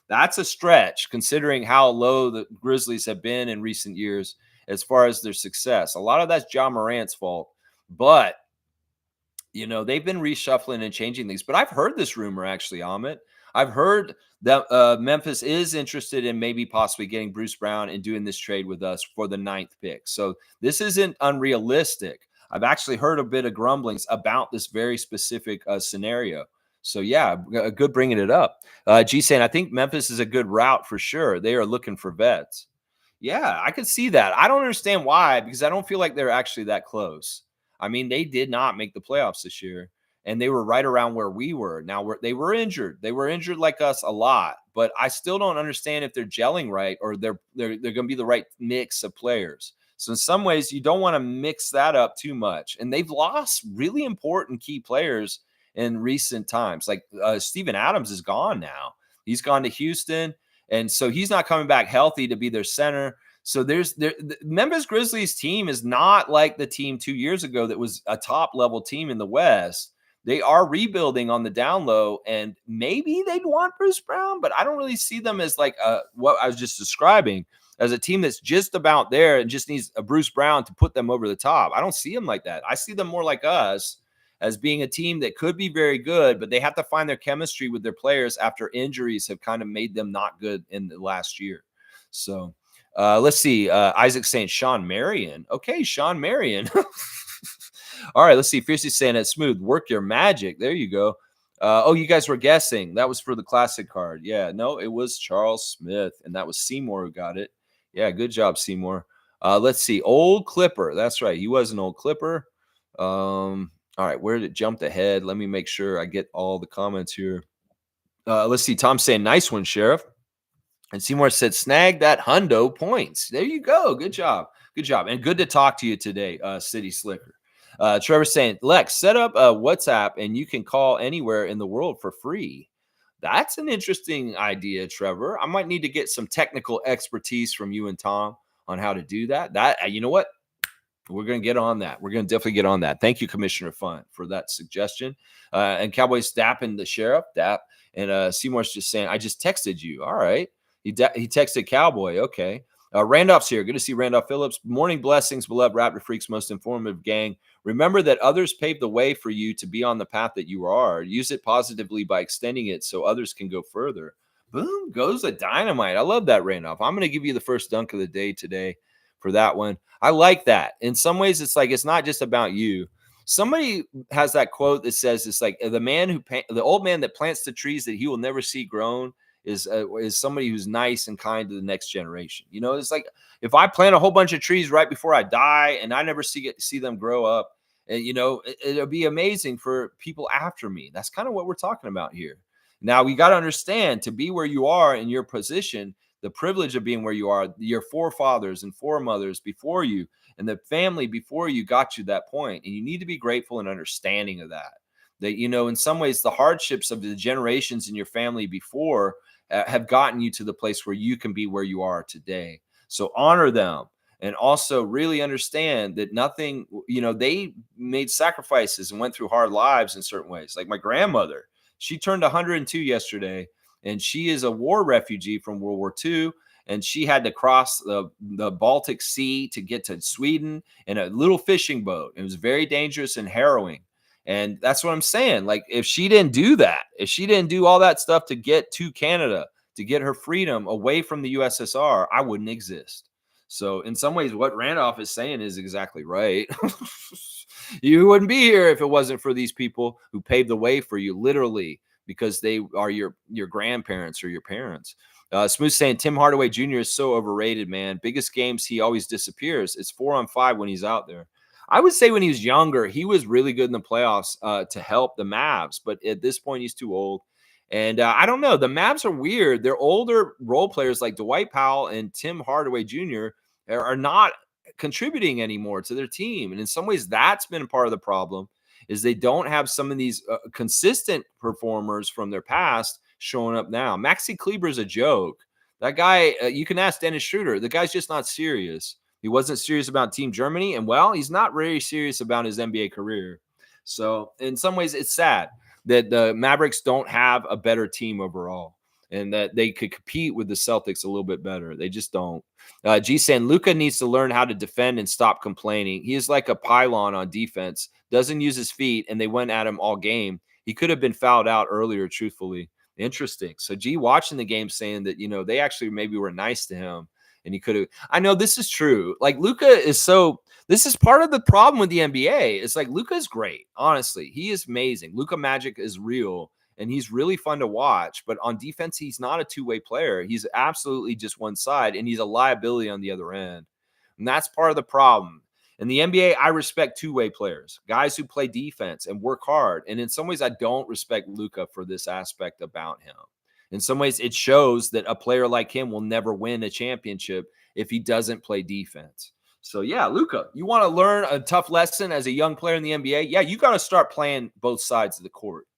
That's a stretch considering how low the Grizzlies have been in recent years as far as their success. A lot of that's John Morant's fault, but they've been reshuffling and changing things. But I've heard this rumor, actually, Amit. I've heard that Memphis is interested in maybe possibly getting Bruce Brown and doing this trade with us for the 9th pick. So this isn't unrealistic. I've actually heard a bit of grumblings about this very specific scenario. So, yeah, good bringing it up. G saying, I think Memphis is a good route for sure. They are looking for vets. Yeah, I could see that. I don't understand why, because I don't feel like they're actually that close. I mean, they did not make the playoffs this year, and they were right around where we were. Now, they were injured. They were injured like us a lot, but I still don't understand if they're gelling right or they're going to be the right mix of players. So in some ways, you don't want to mix that up too much. And they've lost really important key players in recent times. Like Steven Adams is gone now. He's gone to Houston, and so he's not coming back healthy to be their center. So the Memphis Grizzlies team is not like the team 2 years ago that was a top level team in the West. They are rebuilding on the down low, and maybe they'd want Bruce Brown, but I don't really see them as like what I was just describing as a team that's just about there and just needs a Bruce Brown to put them over the top. I don't see them like that. I see them more like us as being a team that could be very good, but they have to find their chemistry with their players after injuries have kind of made them not good in the last year. So let's see. Isaac saying Sean Marion. Okay, Sean Marion. All right, let's see. Fiercely saying it smooth. Work your magic. There you go. Oh, you guys were guessing. That was for the classic card. Yeah, no, it was Charles Smith, and that was Seymour who got it. Yeah, good job, Seymour. Let's see. Old Clipper. That's right. He was an old Clipper. All right, where did it jump ahead? Let me make sure I get all the comments here. Let's see. Tom saying, nice one, Sheriff. And Seymour said, snag that hundo points. There you go. Good job. Good job. And good to talk to you today, City Slicker. Trevor saying, Lex, set up a WhatsApp and you can call anywhere in the world for free. That's an interesting idea, Trevor. I might need to get some technical expertise from you and Tom on how to do that. You know what? We're going to get on that. We're going to definitely get on that. Thank you, Commissioner Fun, for that suggestion. And Cowboys dapping the sheriff, dap. And Seymour's just saying, I just texted you. All right. He texted Cowboy. Okay. Randolph's here. Good to see Randolph Phillips. Morning blessings, beloved Raptor Freaks, most informative gang. Remember that others paved the way for you to be on the path that you are. Use it positively by extending it so others can go further. Boom, goes the dynamite. I love that, Randolph. I'm going to give you the first dunk of the day today for that one. I like that. In some ways, it's like it's not just about you. Somebody has that quote that says it's like the old man that plants the trees that he will never see grown is somebody who's nice and kind to the next generation. You know, it's like if I plant a whole bunch of trees right before I die and I never see them grow up, and you know, it'll be amazing for people after me. That's kind of what we're talking about here. Now we got to understand, to be where you are in your position, the privilege of being where you are, your forefathers and foremothers before you and the family before you got you that point. And you need to be grateful and understanding of that. That, you know, in some ways, the hardships of the generations in your family before have gotten you to the place where you can be where you are today. So honor them. And also really understand that nothing, you know, they made sacrifices and went through hard lives in certain ways. Like my grandmother, she turned 102 yesterday, and she is a war refugee from World War II. And she had to cross the Baltic Sea to get to Sweden in a little fishing boat. It was very dangerous and harrowing. And that's what I'm saying. Like, if she didn't do that, if she didn't do all that stuff to get to Canada, to get her freedom away from the USSR, I wouldn't exist. So in some ways, what Randolph is saying is exactly right. You wouldn't be here if it wasn't for these people who paved the way for you, literally, because they are your grandparents or your parents. Smooth saying Tim Hardaway Jr. is so overrated, man. Biggest games, he always disappears. It's 4-on-5 when he's out there. I would say when he was younger, he was really good in the playoffs to help the Mavs. But at this point, he's too old. And I don't know. The Mavs are weird. They're older role players like Dwight Powell and Tim Hardaway Jr. are not contributing anymore to their team. And in some ways, that's been part of the problem, is they don't have some of these consistent performers from their past showing up now. Maxi Kleber is a joke. That guy, you can ask Dennis Schroeder. The guy's just not serious. He wasn't serious about Team Germany, and well, he's not very serious about his NBA career. So in some ways, it's sad that the Mavericks don't have a better team overall, and that they could compete with the Celtics a little bit better. They just don't. G saying Luka needs to learn how to defend and stop complaining. He is like a pylon on defense, doesn't use his feet, and they went at him all game. He could have been fouled out earlier, truthfully. Interesting. So G watching the game saying that, you know, they actually maybe were nice to him, and he could have. I know this is true. Like Luka is so. This is part of the problem with the NBA. It's like Luka is great. Honestly, he is amazing. Luka Magic is real, and he's really fun to watch. But on defense, he's not a two-way player. He's absolutely just one side, and he's a liability on the other end. And that's part of the problem. In the NBA, I respect two-way players, guys who play defense and work hard. And in some ways, I don't respect Luka for this aspect about him. In some ways, it shows that a player like him will never win a championship if he doesn't play defense. So, yeah, Luka, you want to learn a tough lesson as a young player in the NBA? Yeah, you got to start playing both sides of the court,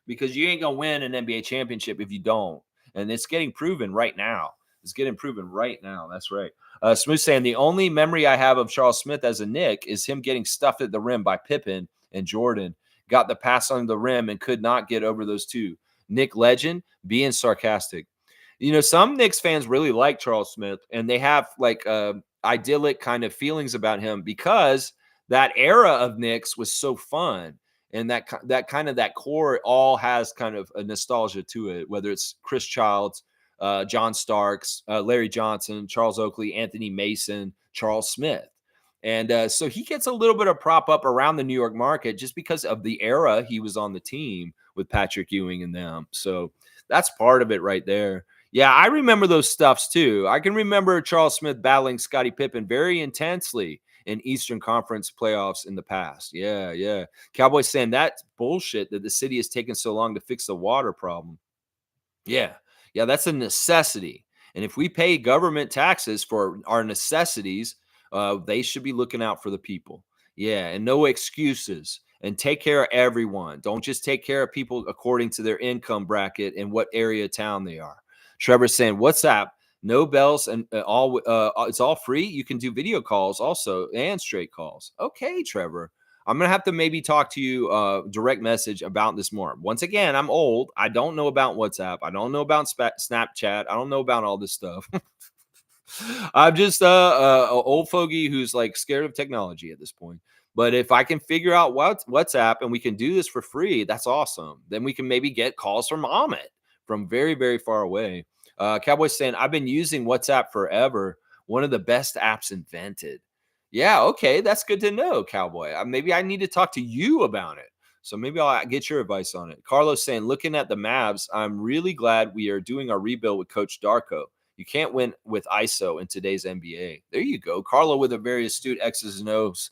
because you ain't going to win an NBA championship if you don't. And it's getting proven right now. It's getting proven right now. That's right. Smooth saying the only memory I have of Charles Smith as a Knick is him getting stuffed at the rim by Pippen and Jordan. Got the pass on the rim and could not get over those two. Knick legend, being sarcastic. Some Knicks fans really like Charles Smith, and they have like idyllic kind of feelings about him because that era of Knicks was so fun, and that kind of that core all has kind of a nostalgia to it. Whether it's Chris Childs, John Starks, Larry Johnson, Charles Oakley, Anthony Mason, Charles Smith. And so he gets a little bit of prop up around the New York market just because of the era he was on the team with Patrick Ewing and them. So that's part of it right there. Yeah, I remember those stuffs too. I can remember Charles Smith battling Scottie Pippen very intensely in Eastern Conference playoffs in the past. Yeah. Cowboys saying that's bullshit that the city has taken so long to fix the water problem. Yeah, that's a necessity. And if we pay government taxes for our necessities, they should be looking out for the people. Yeah, and no excuses. And take care of everyone. Don't just take care of people according to their income bracket and what area of town they are. Trevor's saying, WhatsApp, no bells, and it's all free. You can do video calls also and straight calls. Okay, Trevor. I'm going to have to maybe talk to you direct message about this more. Once again, I'm old. I don't know about WhatsApp. I don't know about Snapchat. I don't know about all this stuff. I'm just a old fogey who's like scared of technology at this point. But if I can figure out WhatsApp and we can do this for free, that's awesome. Then we can maybe get calls from Ahmed from very, very far away. Cowboys saying, I've been using WhatsApp forever. One of the best apps invented. Yeah, okay. That's good to know, Cowboy. Maybe I need to talk to you about it. So maybe I'll get your advice on it. Carlos saying, looking at the Mavs, I'm really glad we are doing our rebuild with Coach Darko. You can't win with ISO in today's NBA. There you go. Carlo with a very astute X's and O's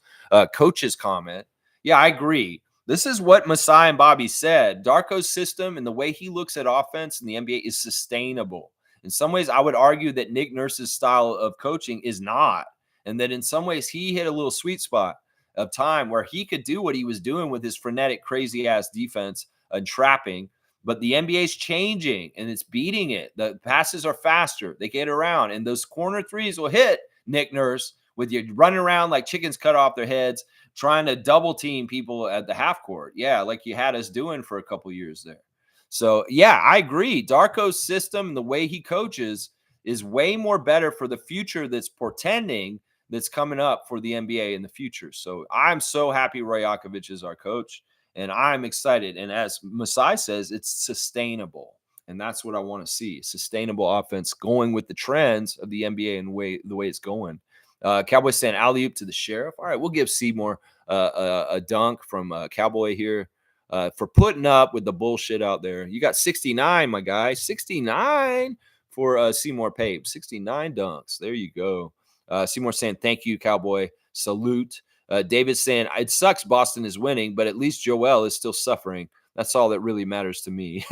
coach's comment. Yeah, I agree. This is what Masai and Bobby said. Darko's system and the way he looks at offense in the NBA is sustainable. In some ways, I would argue that Nick Nurse's style of coaching is not. And that in some ways, he hit a little sweet spot of time where he could do what he was doing with his frenetic, crazy-ass defense and trapping. But the NBA is changing, and it's beating it. The passes are faster. They get around, and those corner threes will hit Nick Nurse with you running around like chickens cut off their heads, trying to double team people at the half court. Yeah, like you had us doing for a couple years there. So, yeah, I agree. Darko's system and the way he coaches is way more better for the future that's portending that's coming up for the NBA in the future. So I'm so happy Roy Yakovich is our coach. And I'm excited. And as Masai says, it's sustainable. And that's what I want to see. Sustainable offense going with the trends of the NBA and the way it's going. Cowboys saying alley-oop to the Sheriff. All right, we'll give Seymour a dunk from Cowboy here for putting up with the bullshit out there. You got 69, my guy. 69 for Seymour Pape. 69 dunks. There you go. Seymour saying thank you, Cowboy. Salute. David's saying, it sucks Boston is winning, but at least Joel is still suffering. That's all that really matters to me.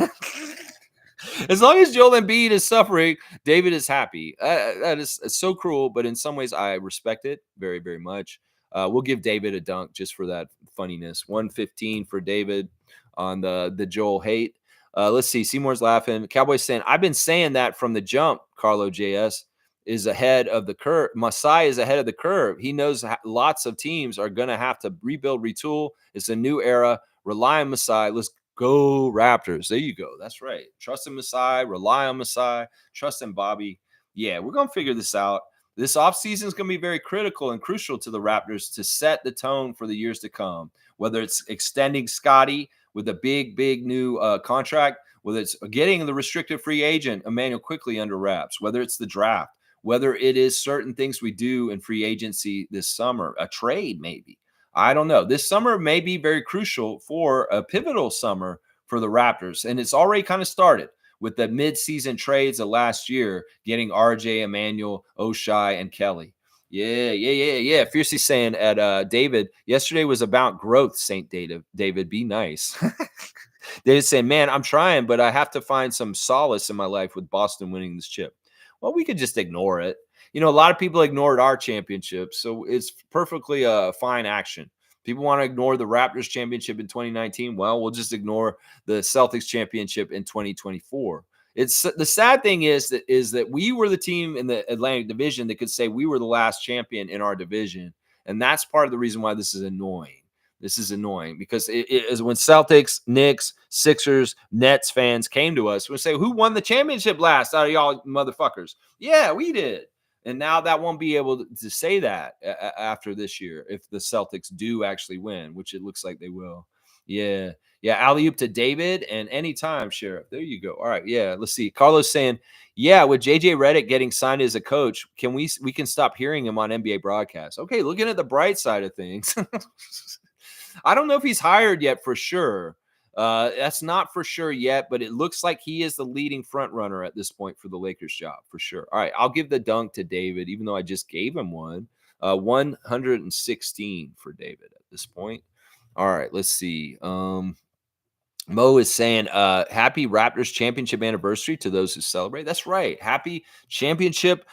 As long as Joel Embiid is suffering, David is happy. That is so cruel, but in some ways I respect it very, very much. We'll give David a dunk just for that funniness. 115 for David on the Joel hate. Let's see. Seymour's laughing. Cowboys saying, I've been saying that from the jump, Carlo JS. Is ahead of the curve. Masai is ahead of the curve. He knows lots of teams are going to have to rebuild, retool. It's a new era. Rely on Masai. Let's go Raptors. There you go. That's right. Trust in Masai. Rely on Masai. Trust in Bobby. Yeah, we're going to figure this out. This offseason is going to be very critical and crucial to the Raptors to set the tone for the years to come, whether it's extending Scottie with a big, big new contract, whether it's getting the restricted free agent, Emmanuel Quickly under wraps, whether it's the draft, whether it is certain things we do in free agency this summer, a trade maybe. I don't know. This summer may be very crucial for a pivotal summer for the Raptors. And it's already kind of started with the mid-season trades of last year, getting RJ, Emmanuel, Oshai, and Kelly. Yeah. Fiercely saying at David, yesterday was about growth, St. David, be nice. David saying, man, I'm trying, but I have to find some solace in my life with Boston winning this chip. Well, we could just ignore it. A lot of people ignored our championship, so it's perfectly fine action. People want to ignore the Raptors championship in 2019. Well, we'll just ignore the Celtics championship in 2024. It's the sad thing is that we were the team in the Atlantic Division that could say we were the last champion in our division, and that's part of the reason why this is annoying. This is annoying because it is when Celtics, Knicks, Sixers, Nets fans came to us, we say, "Who won the championship last out of y'all motherfuckers?" Yeah, we did. And now that won't be able to say that after this year if the Celtics do actually win, which it looks like they will. Yeah. Yeah. Alley oop to David and anytime, Sheriff. There you go. All right. Yeah. Let's see. Carlos saying, yeah, with JJ Redick getting signed as a coach, we can stop hearing him on NBA broadcasts. Okay. Looking at the bright side of things. I don't know if he's hired yet for sure. That's not for sure yet, but it looks like he is the leading front runner at this point for the Lakers job for sure. All right, I'll give the dunk to David, even though I just gave him one. 116 for David at this point. All right, let's see. Mo is saying, happy Raptors championship anniversary to those who celebrate. That's right. Happy championship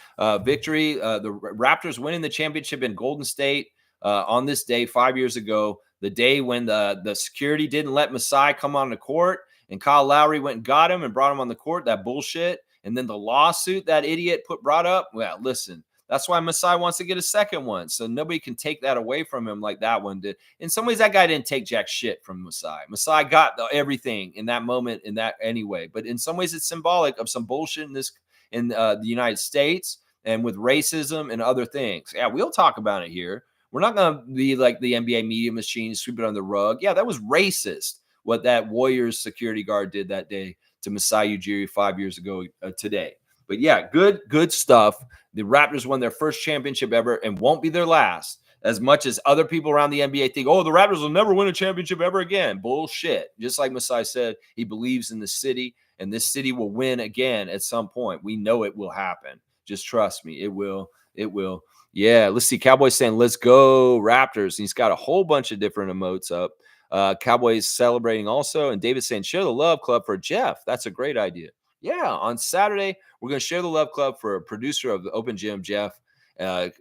victory. The Raptors winning the championship in Golden State on this day 5 years ago, the day when the security didn't let Masai come on the court and Kyle Lowry went and got him and brought him on the court. That bullshit. And then the lawsuit that idiot brought up. Well, listen, that's why Masai wants to get a second one. So nobody can take that away from him like that one did. In some ways, that guy didn't take jack shit from Masai. Masai got everything in that moment in that anyway. But in some ways, it's symbolic of some bullshit in the United States and with racism and other things. Yeah, we'll talk about it here. We're not going to be like the NBA media machine, sweep it under the rug. Yeah, that was racist what that Warriors security guard did that day to Masai Ujiri 5 years ago today. But yeah, good stuff. The Raptors won their first championship ever and won't be their last. As much as other people around the NBA think, oh, the Raptors will never win a championship ever again. Bullshit. Just like Masai said, he believes in the city, and this city will win again at some point. We know it will happen. Just trust me. It will. It will. Yeah, let's see. Cowboys saying, let's go Raptors. And he's got a whole bunch of different emotes up. Cowboys celebrating also. And David saying, share the love club for Jeff. That's a great idea. Yeah, on Saturday, we're going to share the love club for a producer of the Open Gym, Jeff.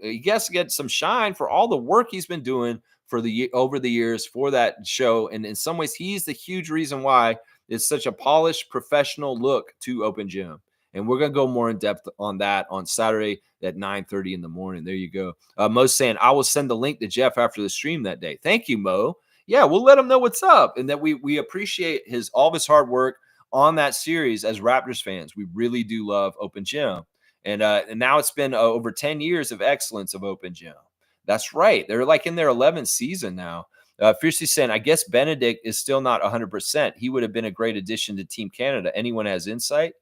He gets to get some shine for all the work he's been doing over the years for that show. And in some ways, he's the huge reason why it's such a polished, professional look to Open Gym. And we're going to go more in depth on that on Saturday at 9:30 in the morning. There you go. Mo's saying, I will send the link to Jeff after the stream that day. Thank you, Mo. Yeah, we'll let him know what's up and that we appreciate all of his hard work on that series as Raptors fans. We really do love Open Gym. And now it's been over 10 years of excellence of Open Gym. That's right. They're like in their 11th season now. Fiercely saying, I guess Benedict is still not 100%. He would have been a great addition to Team Canada. Anyone has insight?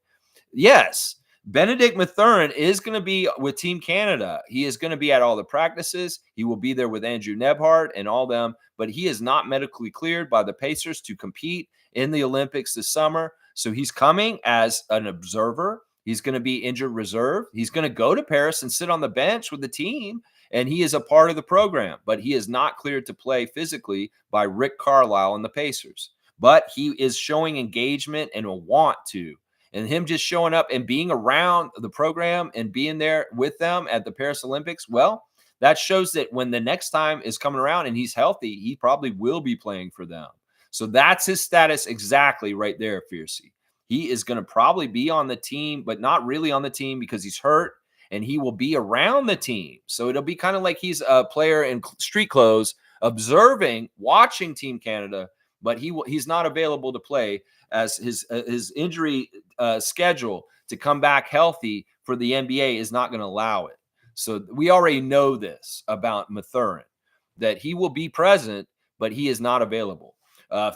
Yes. Benedict Mathurin is going to be with Team Canada. He is going to be at all the practices. He will be there with Andrew Nebhart and all them, but he is not medically cleared by the Pacers to compete in the Olympics this summer. So he's coming as an observer. He's going to be injured reserve. He's going to go to Paris and sit on the bench with the team, and he is a part of the program, but he is not cleared to play physically by Rick Carlisle and the Pacers. But he is showing engagement and a want to. And him just showing up and being around the program and being there with them at the Paris Olympics, well, that shows that when the next time is coming around and he's healthy, he probably will be playing for them. So that's his status exactly right there, Fiercey. He is going to probably be on the team, but not really on the team because he's hurt, and he will be around the team. So it'll be kind of like he's a player in street clothes, observing, watching Team Canada, but he's not available to play as his injury schedule to come back healthy for the NBA is not going to allow it. So we already know this about Mathurin, that he will be present, but he is not available.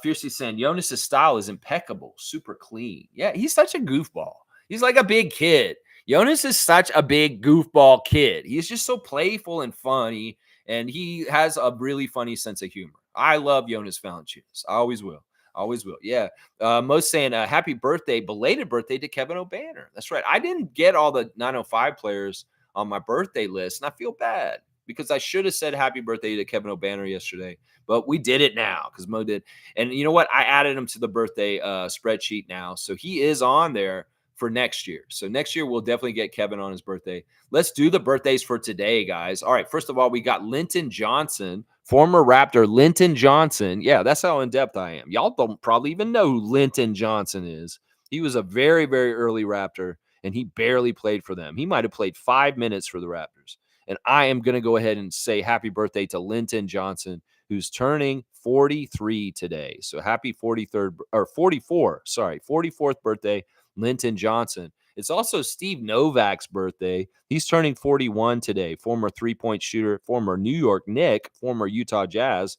Fiercely saying, Jonas' style is impeccable, super clean. Yeah, he's such a goofball. He's like a big kid. Jonas is such a big goofball kid. He's just so playful and funny, and he has a really funny sense of humor. I love Jonas Valanciunas. I always will. Always will. Yeah. Most saying happy birthday, belated birthday to Kevin O'Banner. That's right. I didn't get all the 905 players on my birthday list, and I feel bad because I should have said happy birthday to Kevin O'Banner yesterday, but we did it now because Mo did. And you know what? I added him to the birthday spreadsheet now. So he is on there for next year. So next year, we'll definitely get Kevin on his birthday. Let's do the birthdays for today, guys. All right. First of all, we got Linton Johnson, former Raptor Linton Johnson. Yeah, that's how in-depth I am. Y'all don't probably even know who Linton Johnson is. He was a very, very early Raptor, and he barely played for them. He might have played 5 minutes for the Raptors. And I am going to go ahead and say happy birthday to Linton Johnson, who's turning 43 today. So happy 43rd or 44, sorry, 44th birthday, Linton Johnson. It's also Steve Novak's birthday. He's turning 41 today. Former three-point shooter, former New York Knick, former Utah Jazz.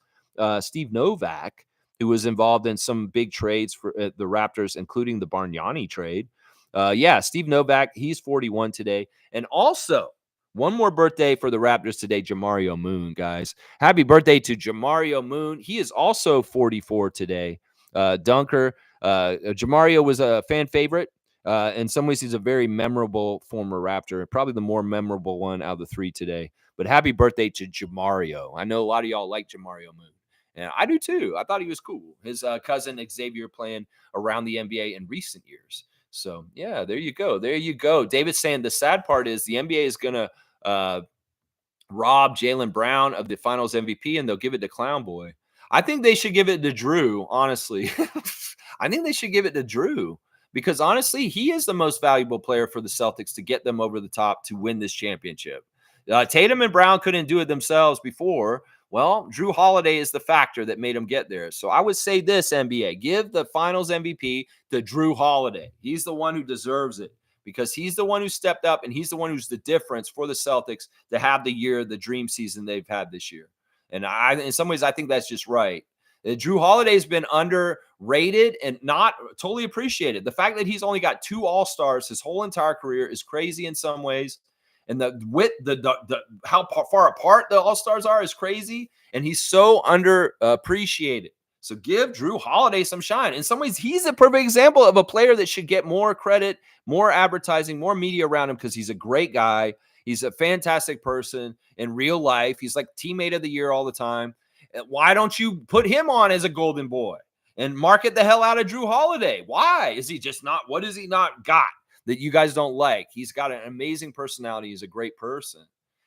Steve Novak, who was involved in some big trades for the Raptors, including the Bargnani trade. Steve Novak, he's 41 today. And also, one more birthday for the Raptors today, Jamario Moon, guys. Happy birthday to Jamario Moon. He is also 44 today. Dunker. Jamario was a fan favorite. In some ways, he's a very memorable former Raptor, probably the more memorable one out of the three today. But happy birthday to Jamario. I know a lot of y'all like Jamario Moon. And I do too. I thought he was cool. His cousin Xavier playing around the NBA in recent years. So, yeah, there you go. There you go. David's saying the sad part is the NBA is going to rob Jaylen Brown of the finals MVP and they'll give it to Clown Boy. I think they should give it to Drew, honestly. I think they should give it to Drew because, honestly, he is the most valuable player for the Celtics to get them over the top to win this championship. Tatum and Brown couldn't do it themselves before. Well, Drew Holiday is the factor that made him get there. So I would say this, NBA, give the finals MVP to Drew Holiday. He's the one who deserves it because he's the one who stepped up and he's the one who's the difference for the Celtics to have the dream season they've had this year. And in some ways, I think that's just right. Drew Holiday has been underrated and not totally appreciated. The fact that he's only got 2 All-Stars his whole entire career is crazy in some ways. And how far apart the All-Stars are is crazy. And he's so underappreciated. So give Drew Holiday some shine. In some ways, he's a perfect example of a player that should get more credit, more advertising, more media around him because he's a great guy. He's a fantastic person in real life. He's like teammate of the year all the time. Why don't you put him on as a golden boy and market the hell out of Drew Holiday? Why is he just not? What has he not got that you guys don't like? He's got an amazing personality. He's a great person.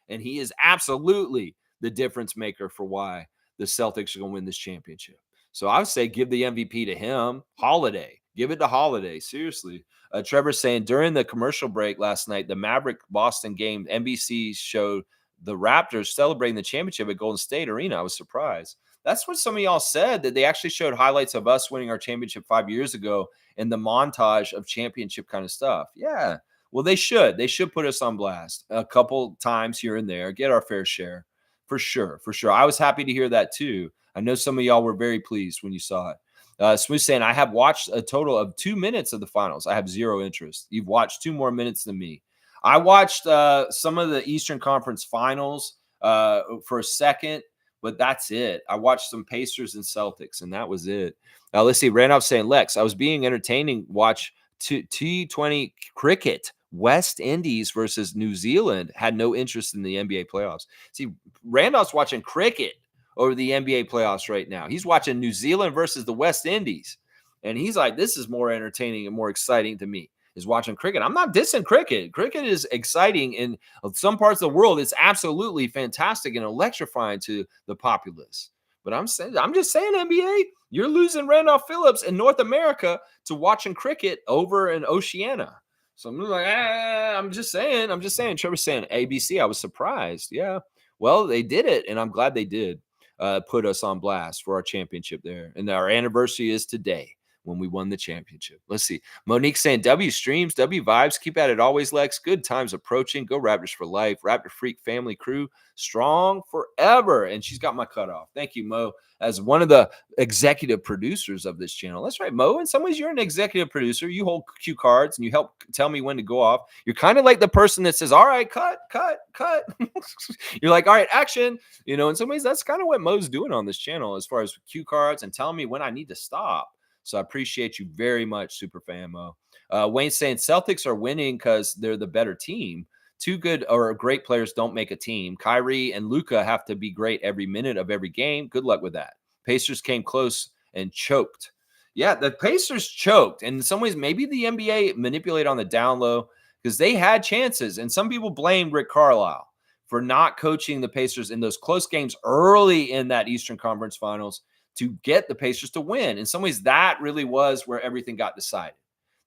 And he is absolutely the difference maker for why the Celtics are going to win this championship. So I would say give the MVP to him. Holiday. Give it to Holiday. Seriously. Trevor's saying during the commercial break last night, the Maverick-Boston game, NBC showed the Raptors celebrating the championship at Golden State Arena. I was surprised. That's what some of y'all said, that they actually showed highlights of us winning our championship 5 years ago and the montage of championship kind of stuff. Yeah. Well, they should. They should put us on blast a couple times here and there, get our fair share. For sure. For sure. I was happy to hear that too. I know some of y'all were very pleased when you saw it. Smooth saying, I have watched a total of 2 minutes of the finals. I have zero interest. You've watched 2 more minutes than me. I watched some of the Eastern Conference finals for a second, but that's it. I watched some Pacers and Celtics, and that was it. Now, let's see. Randolph saying, Lex, I was being entertaining. Watch T20 cricket. West Indies versus New Zealand. Had no interest in the NBA playoffs. See, Randolph's watching cricket over the NBA playoffs right now. He's watching New Zealand versus the West Indies. And he's like, this is more entertaining and more exciting to me, is watching cricket. I'm not dissing cricket. Cricket is exciting in some parts of the world. It's absolutely fantastic and electrifying to the populace. But I'm just saying, NBA, you're losing Randolph Phillips in North America to watching cricket over in Oceania. So I'm like, I'm just saying. Trevor's saying ABC. I was surprised. Yeah. Well, they did it, and I'm glad they did put us on blast for our championship there. And our anniversary is today when we won the championship. Let's see. Monique saying, W streams, W vibes. Keep at it always, Lex. Good times approaching. Go Raptors for life. Raptor Freak family crew. Strong forever. And she's got my cutoff. Thank you, Mo, as one of the executive producers of this channel. That's right, Mo. In some ways, you're an executive producer. You hold cue cards and you help tell me when to go off. You're kind of like the person that says, all right, cut. You're like, all right, action. You know, in some ways, that's kind of what Mo's doing on this channel as far as cue cards and telling me when I need to stop. So I appreciate you very much, Superfan Mo. Wayne saying Celtics are winning because they're the better team. 2 good or great players don't make a team. Kyrie and Luka have to be great every minute of every game. Good luck with that. Pacers came close and choked. Yeah, the Pacers choked. And in some ways, maybe the NBA manipulated on the down low because they had chances. And some people blame Rick Carlisle for not coaching the Pacers in those close games early in that Eastern Conference Finals to get the Pacers to win. In some ways, that really was where everything got decided.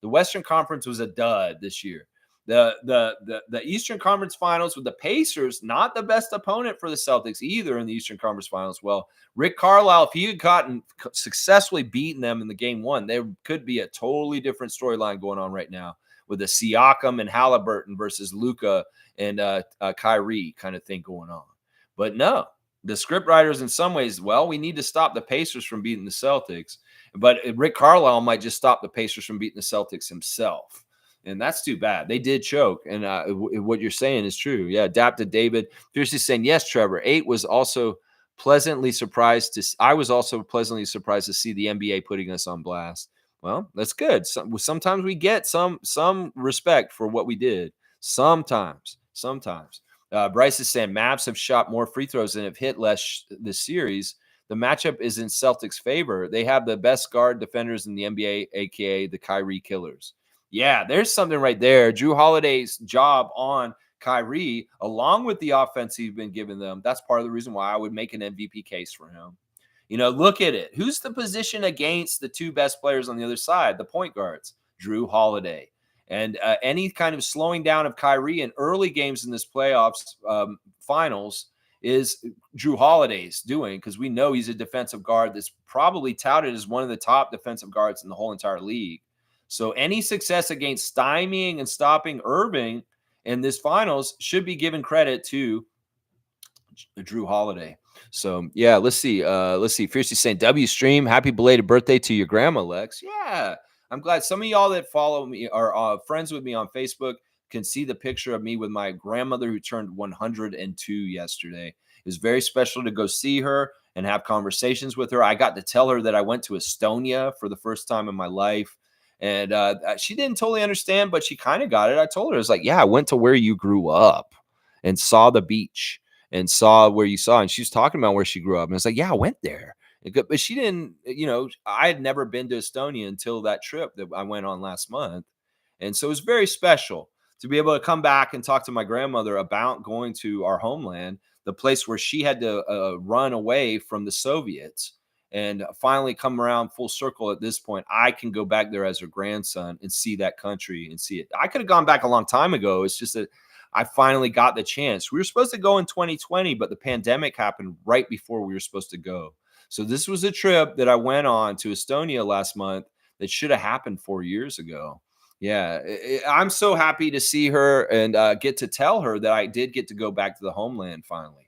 The Western Conference was a dud this year. The Eastern Conference Finals with the Pacers, not the best opponent for the Celtics either in the Eastern Conference Finals. Well, Rick Carlisle, if he had gotten successfully beaten them in the game one, there could be a totally different storyline going on right now with the Siakam and Halliburton versus Luka and Kyrie kind of thing going on. But no, the scriptwriters in some ways, well, we need to stop the Pacers from beating the Celtics. But Rick Carlisle might just stop the Pacers from beating the Celtics himself. And that's too bad. They did choke. And what you're saying is true. Yeah, adapted David. Fiercely saying, yes, Trevor. 8 was also pleasantly surprised to – I was also pleasantly surprised to see the NBA putting us on blast. Well, that's good. Sometimes we get some respect for what we did. Sometimes. Bryce is saying Mavs have shot more free throws and have hit less this series. The matchup is in Celtics' favor. They have the best guard defenders in the NBA, a.k.a. the Kyrie Killers. Yeah, there's something right there. Drew Holiday's job on Kyrie, along with the offense he's been giving them, that's part of the reason why I would make an MVP case for him. You know, look at it. Who's the position against the two best players on the other side? The point guards, Drew Holiday. And any kind of slowing down of Kyrie in early games in this playoffs finals is Drew Holiday's doing, because we know he's a defensive guard that's probably touted as one of the top defensive guards in the whole entire league. So any success against stymieing and stopping Irving in this finals should be given credit to Drew Holiday. So yeah, let's see. Fiercely saying W stream, happy belated birthday to your grandma, Lex. Yeah, I'm glad some of y'all that follow me are friends with me on Facebook can see the picture of me with my grandmother who turned 102 yesterday. It was very special to go see her and have conversations with her. I got to tell her that I went to Estonia for the first time in my life. And she didn't totally understand, but she kind of got it. I told her, I was like, yeah, I went to where you grew up and saw the beach and saw where you saw. And she was talking about where she grew up. And I was like, yeah, I went there. But she didn't, I had never been to Estonia until that trip that I went on last month. And so it was very special to be able to come back and talk to my grandmother about going to our homeland, the place where she had to run away from the Soviets. And finally come around full circle at this point. I can go back there as her grandson and see that country and see it. I could have gone back a long time ago. It's just that I finally got the chance. We were supposed to go in 2020, but the pandemic happened right before we were supposed to go. So this was a trip that I went on to Estonia last month that should have happened 4 years ago. Yeah, I'm so happy to see her and get to tell her that I did get to go back to the homeland finally.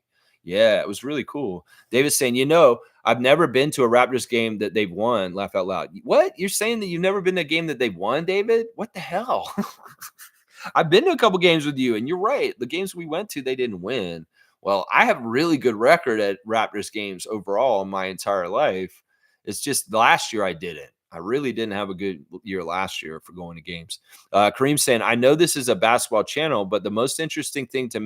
Yeah, it was really cool. David's saying, I've never been to a Raptors game that they've won. Laugh out loud. What? You're saying that you've never been to a game that they've won, David? What the hell? I've been to a couple games with you, and you're right. The games we went to, they didn't win. Well, I have a really good record at Raptors games overall in my entire life. It's just last year I didn't. I really didn't have a good year last year for going to games. Kareem saying, I know this is a basketball channel, but the most interesting thing to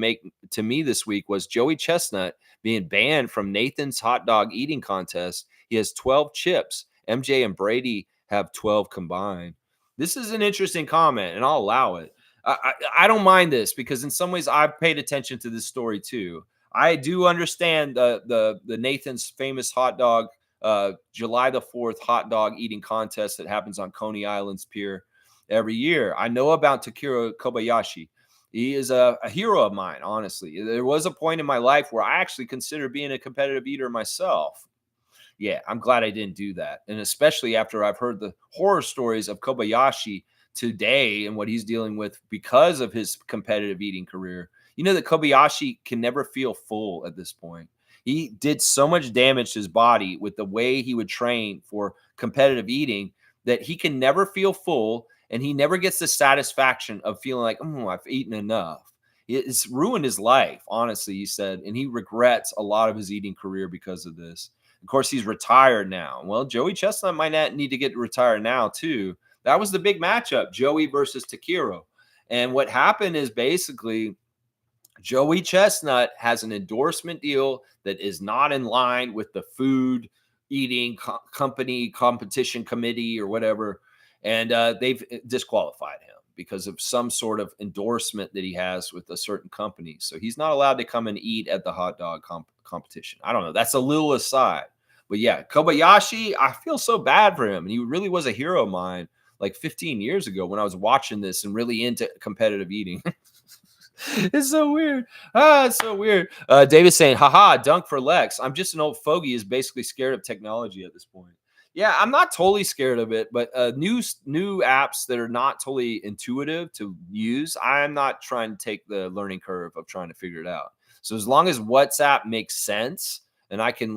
me this week was Joey Chestnut being banned from Nathan's hot dog eating contest. He has 12 chips. MJ and Brady have 12 combined. This is an interesting comment, and I'll allow it. I don't mind this because in some ways I've paid attention to this story too. I do understand the Nathan's famous hot dog July the 4th hot dog eating contest that happens on Coney Island's pier every year. I know about Takiro Kobayashi. He is a hero of mine, honestly. There was a point in my life where I actually considered being a competitive eater myself. Yeah, I'm glad I didn't do that. And especially after I've heard the horror stories of Kobayashi today and what he's dealing with because of his competitive eating career. You know that Kobayashi can never feel full at this point. He did so much damage to his body with the way he would train for competitive eating that he can never feel full, and he never gets the satisfaction of feeling like, I've eaten enough. It's ruined his life, honestly, he said, and he regrets a lot of his eating career because of this. Of course, he's retired now. Well, Joey Chestnut might not need to get retired now, too. That was the big matchup, Joey versus Takiro. And what happened is basically Joey Chestnut has an endorsement deal that is not in line with the food eating company competition committee or whatever. And they've disqualified him because of some sort of endorsement that he has with a certain company. So he's not allowed to come and eat at the hot dog competition. I don't know. That's a little aside. But yeah, Kobayashi, I feel so bad for him. And he really was a hero of mine. like 15 years ago when I was watching this and really into competitive eating. It's so weird. It's so weird. David's saying, haha, dunk for Lex. I'm just an old fogey who's basically scared of technology at this point. Yeah, I'm not totally scared of it, but new apps that are not totally intuitive to use, I'm not trying to take the learning curve of trying to figure it out. So as long as WhatsApp makes sense and I can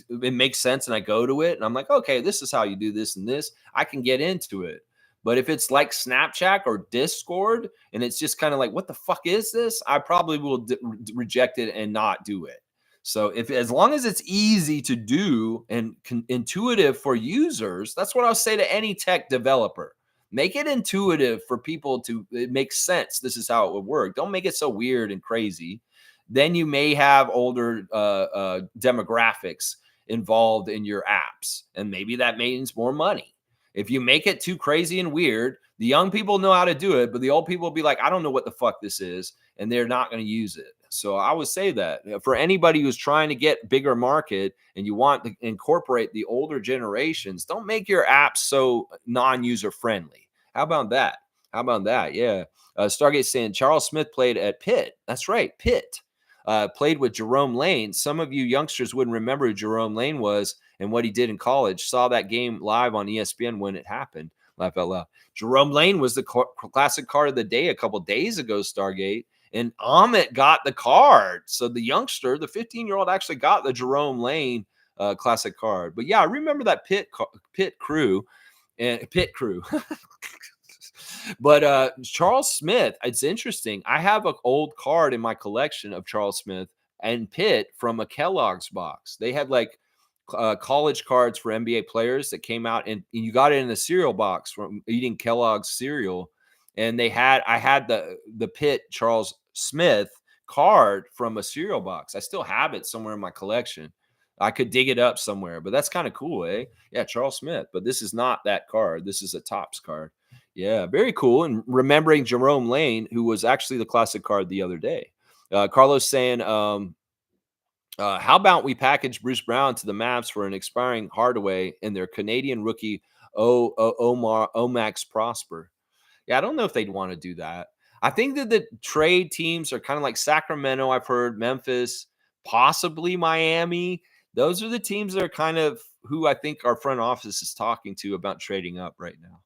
it makes sense and I go to it and I'm like, okay, this is how you do this and this, I can get into it. But if it's like Snapchat or Discord and it's just kind of like, what the fuck is this? I probably will reject it and not do it. So as long as it's easy to do and intuitive for users, that's what I'll say to any tech developer. Make it intuitive for people it makes sense. This is how it would work. Don't make it so weird and crazy. Then you may have older demographics involved in your apps, and maybe that means more money. If you make it too crazy and weird, the young people know how to do it, but the old people will be like, I don't know what the fuck this is, and they're not going to use it. So I would say that for anybody who's trying to get bigger market and you want to incorporate the older generations, don't make your apps so non-user friendly. How about that? How about that? Yeah. Stargate saying Charles Smith played at Pitt. That's right, Pitt. Played with Jerome Lane. Some of you youngsters wouldn't remember who Jerome Lane was and what he did in college. Saw that game live on ESPN when it happened. Laugh out loud. Jerome Lane was the classic card of the day a couple days ago, Stargate. And Amit got the card. So the youngster, the 15-year-old, actually got the Jerome Lane classic card. But yeah, I remember that Pitt crew. But Charles Smith, it's interesting. I have an old card in my collection of Charles Smith and Pitt from a Kellogg's box. They had like college cards for NBA players that came out, and you got it in a cereal box from eating Kellogg's cereal. And I had the Pitt Charles Smith card from a cereal box. I still have it somewhere in my collection. I could dig it up somewhere, but that's kind of cool, eh? Yeah, Charles Smith. But this is not that card. This is a Topps card. Yeah, very cool. And remembering Jerome Lane, who was actually the classic card the other day. Carlos saying, how about we package Bruce Brown to the Mavs for an expiring Hardaway and their Canadian rookie Omax Prosper? Yeah, I don't know if they'd want to do that. I think that the trade teams are kind of like Sacramento, I've heard, Memphis, possibly Miami. Those are the teams that are kind of who I think our front office is talking to about trading up right now,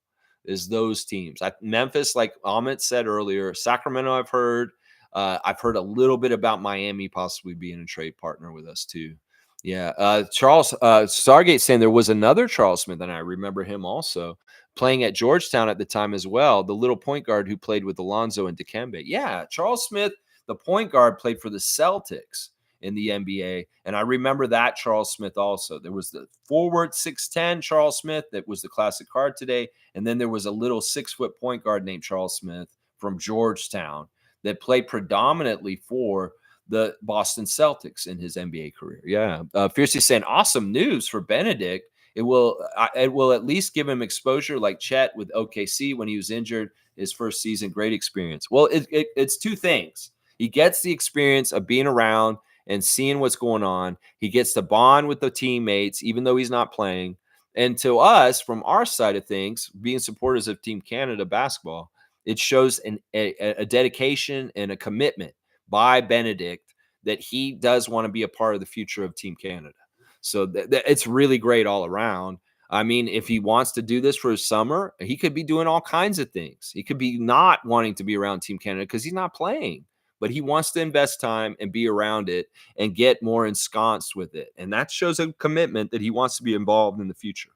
is those teams. Memphis, like Amit said earlier, Sacramento, I've heard. I've heard a little bit about Miami possibly being a trade partner with us too. Yeah. Charles Stargate saying there was another Charles Smith, and I remember him also playing at Georgetown at the time as well, the little point guard who played with Alonzo and Dikembe. Yeah, Charles Smith, the point guard, played for the Celtics in the NBA, and I remember that Charles Smith also. There was the forward 6'10" Charles Smith that was the classic card today, and then there was a little 6-foot point guard named Charles Smith from Georgetown that played predominantly for the Boston Celtics in his NBA career. Yeah. Fiercely saying, awesome news for Benedict. It will at least give him exposure like Chet with OKC when he was injured his first season. Great experience. Well, it's two things. He gets the experience of being around and seeing what's going on. He gets to bond with the teammates, even though he's not playing. And to us, from our side of things, being supporters of Team Canada basketball, it shows a dedication and a commitment by Benedict that he does want to be a part of the future of Team Canada. So it's really great all around. I mean, if he wants to do this for his summer, he could be doing all kinds of things. He could be not wanting to be around Team Canada because he's not playing, but he wants to invest time and be around it and get more ensconced with it. And that shows a commitment that he wants to be involved in the future.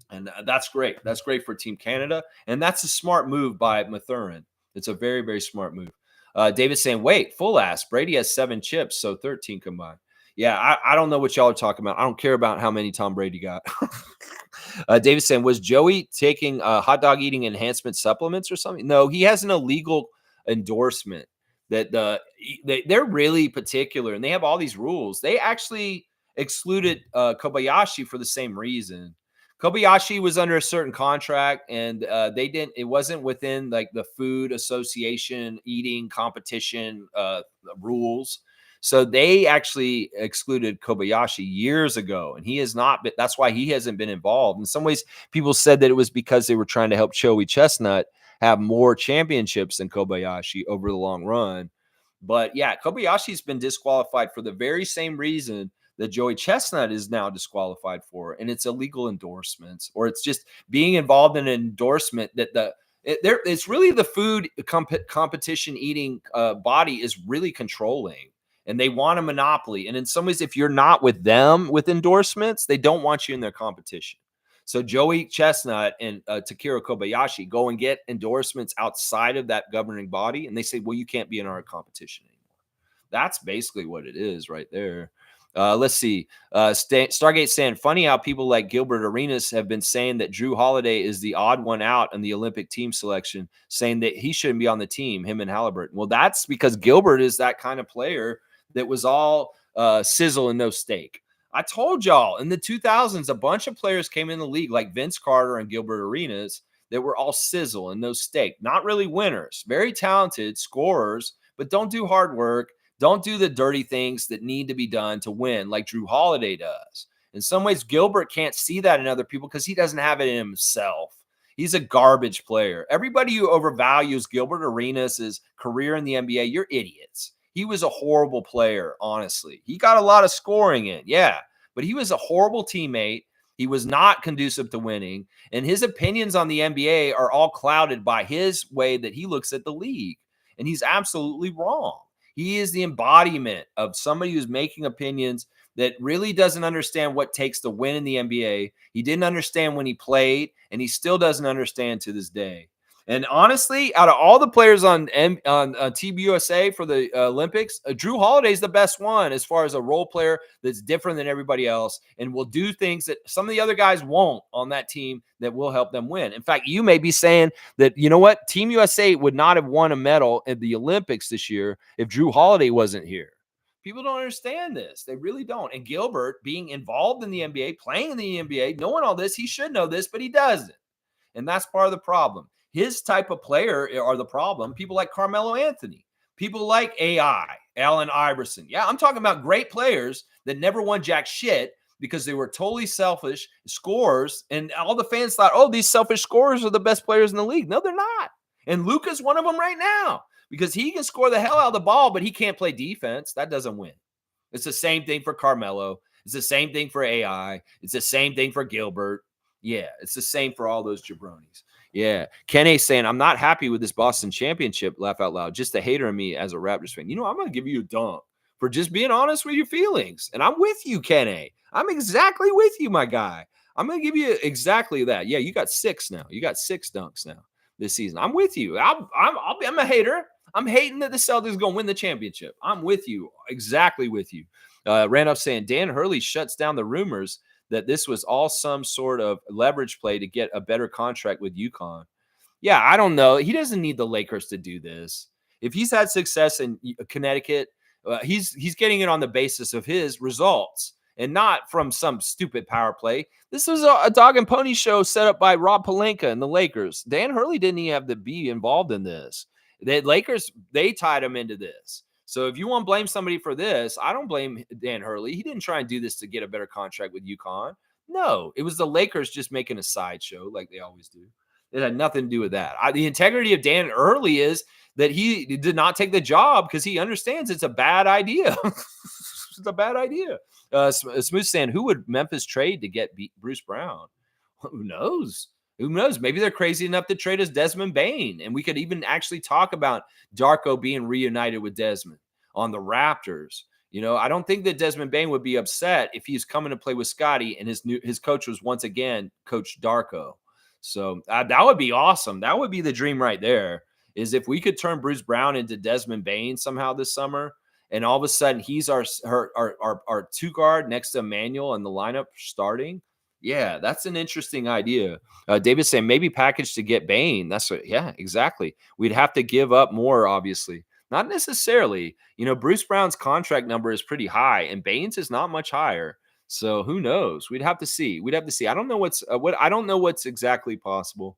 And that's great. That's great for Team Canada. And that's a smart move by Mathurin. It's a very, very smart move. David's saying, wait, full ass. Brady has 7 chips, so 13 combined. Yeah, I don't know what y'all are talking about. I don't care about how many Tom Brady got. David's saying, was Joey taking hot dog eating enhancement supplements or something? No, he has an illegal endorsement that they're really particular, and they have all these rules. They actually excluded Kobayashi for the same reason. Kobayashi was under a certain contract, and they didn't. It wasn't within like the Food Association eating competition rules. So they actually excluded Kobayashi years ago, and he has not been. That's why he hasn't been involved. In some ways, people said that it was because they were trying to help Joey Chestnut have more championships than Kobayashi over the long run. But yeah, Kobayashi's been disqualified for the very same reason that Joey Chestnut is now disqualified for, and it's illegal endorsements, or it's just being involved in an endorsement that it's really the food competition eating body is really controlling, and they want a monopoly. And in some ways, if you're not with them with endorsements, they don't want you in their competition. So Joey Chestnut and Takiro Kobayashi go and get endorsements outside of that governing body, and they say, well, you can't be in our competition anymore. That's basically what it is right there. Let's see. Stargate saying, funny how people like Gilbert Arenas have been saying that Drew Holiday is the odd one out in the Olympic team selection, saying that he shouldn't be on the team, him and Halliburton. Well, that's because Gilbert is that kind of player that was all sizzle and no steak. I told y'all in the 2000s, a bunch of players came in the league like Vince Carter and Gilbert Arenas that were all sizzle and no steak. Not really winners, very talented scorers, but don't do hard work. Don't do the dirty things that need to be done to win like Drew Holiday does. In some ways, Gilbert can't see that in other people because he doesn't have it in himself. He's a garbage player. Everybody who overvalues Gilbert Arenas' career in the NBA, you're idiots. He was a horrible player, honestly. He got a lot of scoring in, yeah, but he was a horrible teammate. He was not conducive to winning, and his opinions on the NBA are all clouded by his way that he looks at the league, and he's absolutely wrong. He is the embodiment of somebody who's making opinions that really doesn't understand what it takes to win in the NBA. He didn't understand when he played, and he still doesn't understand to this day. And honestly, out of all the players on Team USA for the Olympics, Drew Holiday is the best one as far as a role player that's different than everybody else and will do things that some of the other guys won't on that team that will help them win. In fact, you may be saying that, you know what, Team USA would not have won a medal at the Olympics this year if Drew Holiday wasn't here. People don't understand this. They really don't. And Gilbert, being involved in the NBA, playing in the NBA, knowing all this, he should know this, but he doesn't. And that's part of the problem. His type of player are the problem. People like Carmelo Anthony, people like AI, Allen Iverson. Yeah, I'm talking about great players that never won jack shit because they were totally selfish scorers. And all the fans thought, oh, these selfish scorers are the best players in the league. No, they're not. And Luka's one of them right now because he can score the hell out of the ball, but he can't play defense. That doesn't win. It's the same thing for Carmelo. It's the same thing for AI. It's the same thing for Gilbert. Yeah, it's the same for all those jabronis. Yeah. Kenny saying, I'm not happy with this Boston championship. Laugh out loud. Just a hater in me as a Raptors fan. You know, I'm going to give you a dunk for just being honest with your feelings. And I'm with you, Kenny. I'm exactly with you, my guy. I'm going to give you exactly that. Yeah, you got 6 now. You got 6 dunks now this season. I'm with you. I'm a hater. I'm hating that the Celtics going to win the championship. I'm with you. Exactly with you. Randolph saying, Dan Hurley shuts down the rumors that this was all some sort of leverage play to get a better contract with UConn. Yeah, I don't know. He doesn't need the Lakers to do this. If he's had success in Connecticut, he's getting it on the basis of his results and not from some stupid power play. This was a dog and pony show set up by Rob Pelinka and the Lakers. Dan Hurley didn't even have to be involved in this. The Lakers, they tied him into this. So if you want to blame somebody for this, I don't blame Dan Hurley. He didn't try and do this to get a better contract with UConn. No, it was the Lakers just making a sideshow like they always do. It had nothing to do with that. The integrity of Dan Hurley is that he did not take the job because he understands it's a bad idea. It's a bad idea. Smooth saying, who would Memphis trade to get Bruce Brown? Who knows? Who knows? Maybe they're crazy enough to trade us Desmond Bane. And we could even actually talk about Darko being reunited with Desmond on the Raptors. You know, I don't think that Desmond Bane would be upset if he's coming to play with Scotty and his coach was once again Coach Darko. So that would be awesome. That would be the dream right there, is if we could turn Bruce Brown into Desmond Bane somehow this summer, and all of a sudden he's our 2 guard next to Emmanuel in the lineup starting. Yeah, that's an interesting idea. David's saying maybe package to get Bane. That's what, yeah, exactly. We'd have to give up more, obviously. Not necessarily. You know, Bruce Brown's contract number is pretty high, and Bane's is not much higher. So who knows? We'd have to see. I don't know I don't know what's exactly possible.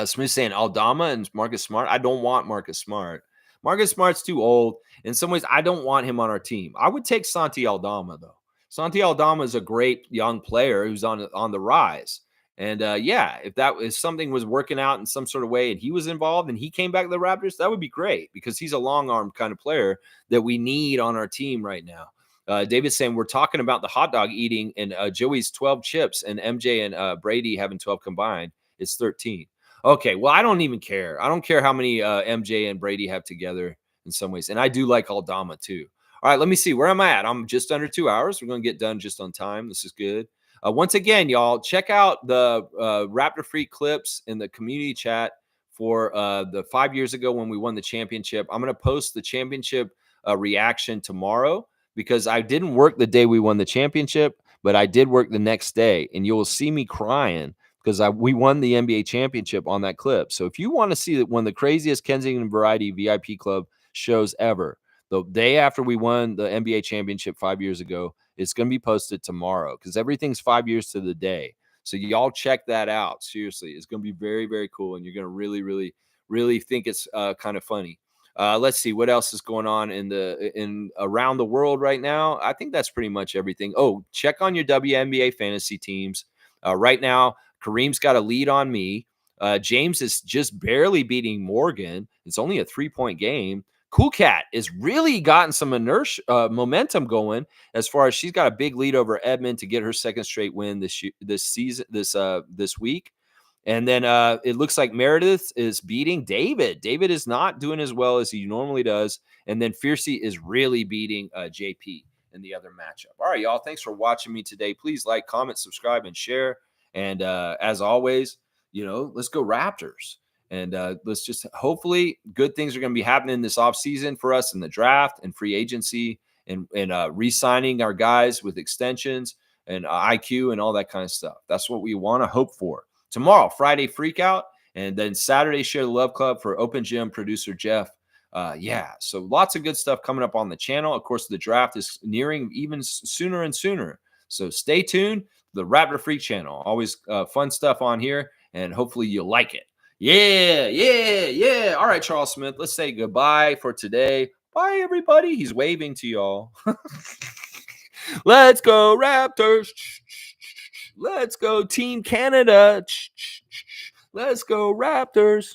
Smith saying Aldama and Marcus Smart. I don't want Marcus Smart. Marcus Smart's too old. In some ways, I don't want him on our team. I would take Santi Aldama, though. Santi Aldama is a great young player who's on the rise. And yeah, if something was working out in some sort of way and he was involved and he came back to the Raptors, that would be great because he's a long arm kind of player that we need on our team right now. David's saying we're talking about the hot dog eating and Joey's 12 chips and MJ and Brady having 12 combined. It's 13. Okay, well, I don't even care. I don't care how many MJ and Brady have together in some ways. And I do like Aldama too. All right, let me see. Where am I at? I'm just under 2 hours. We're going to get done just on time. This is good. Once again, y'all, check out the Raptor Freak clips in the community chat for the 5 years ago when we won the championship. I'm going to post the championship reaction tomorrow because I didn't work the day we won the championship, but I did work the next day. And you'll see me crying because we won the NBA championship on that clip. So if you want to see one of the craziest Kensington Variety VIP Club shows ever, the day after we won the NBA championship 5 years ago, it's going to be posted tomorrow because everything's 5 years to the day. So y'all check that out. Seriously, it's going to be very, very cool. And you're going to really, really, really think it's kind of funny. Let's see what else is going on in around the world right now. I think that's pretty much everything. Oh, check on your WNBA fantasy teams. Right now, Kareem's got a lead on me. James is just barely beating Morgan. It's only a 3-point game. Cool Cat is really gotten some momentum going as far as she's got a big lead over Edmond to get her second straight win this week. And then it looks like Meredith is beating David. David is not doing as well as he normally does. And then Fiercey is really beating JP in the other matchup. All right, y'all. Thanks for watching me today. Please like, comment, subscribe, and share. And as always, let's go Raptors. And let's just hopefully good things are going to be happening this offseason for us in the draft and free agency and re-signing our guys with extensions and IQ and all that kind of stuff. That's what we want to hope for. Tomorrow, Friday Freak Out, and then Saturday Share the Love Club for Open Gym producer Jeff. So lots of good stuff coming up on the channel. Of course, the draft is nearing even sooner and sooner. So stay tuned to the Raptor Freak channel. Always fun stuff on here, and hopefully you'll like it. Yeah. All right, Charles Smith, let's say goodbye for today. Bye, everybody. He's waving to y'all. Let's go, Raptors. Let's go, Team Canada. Let's go, Raptors.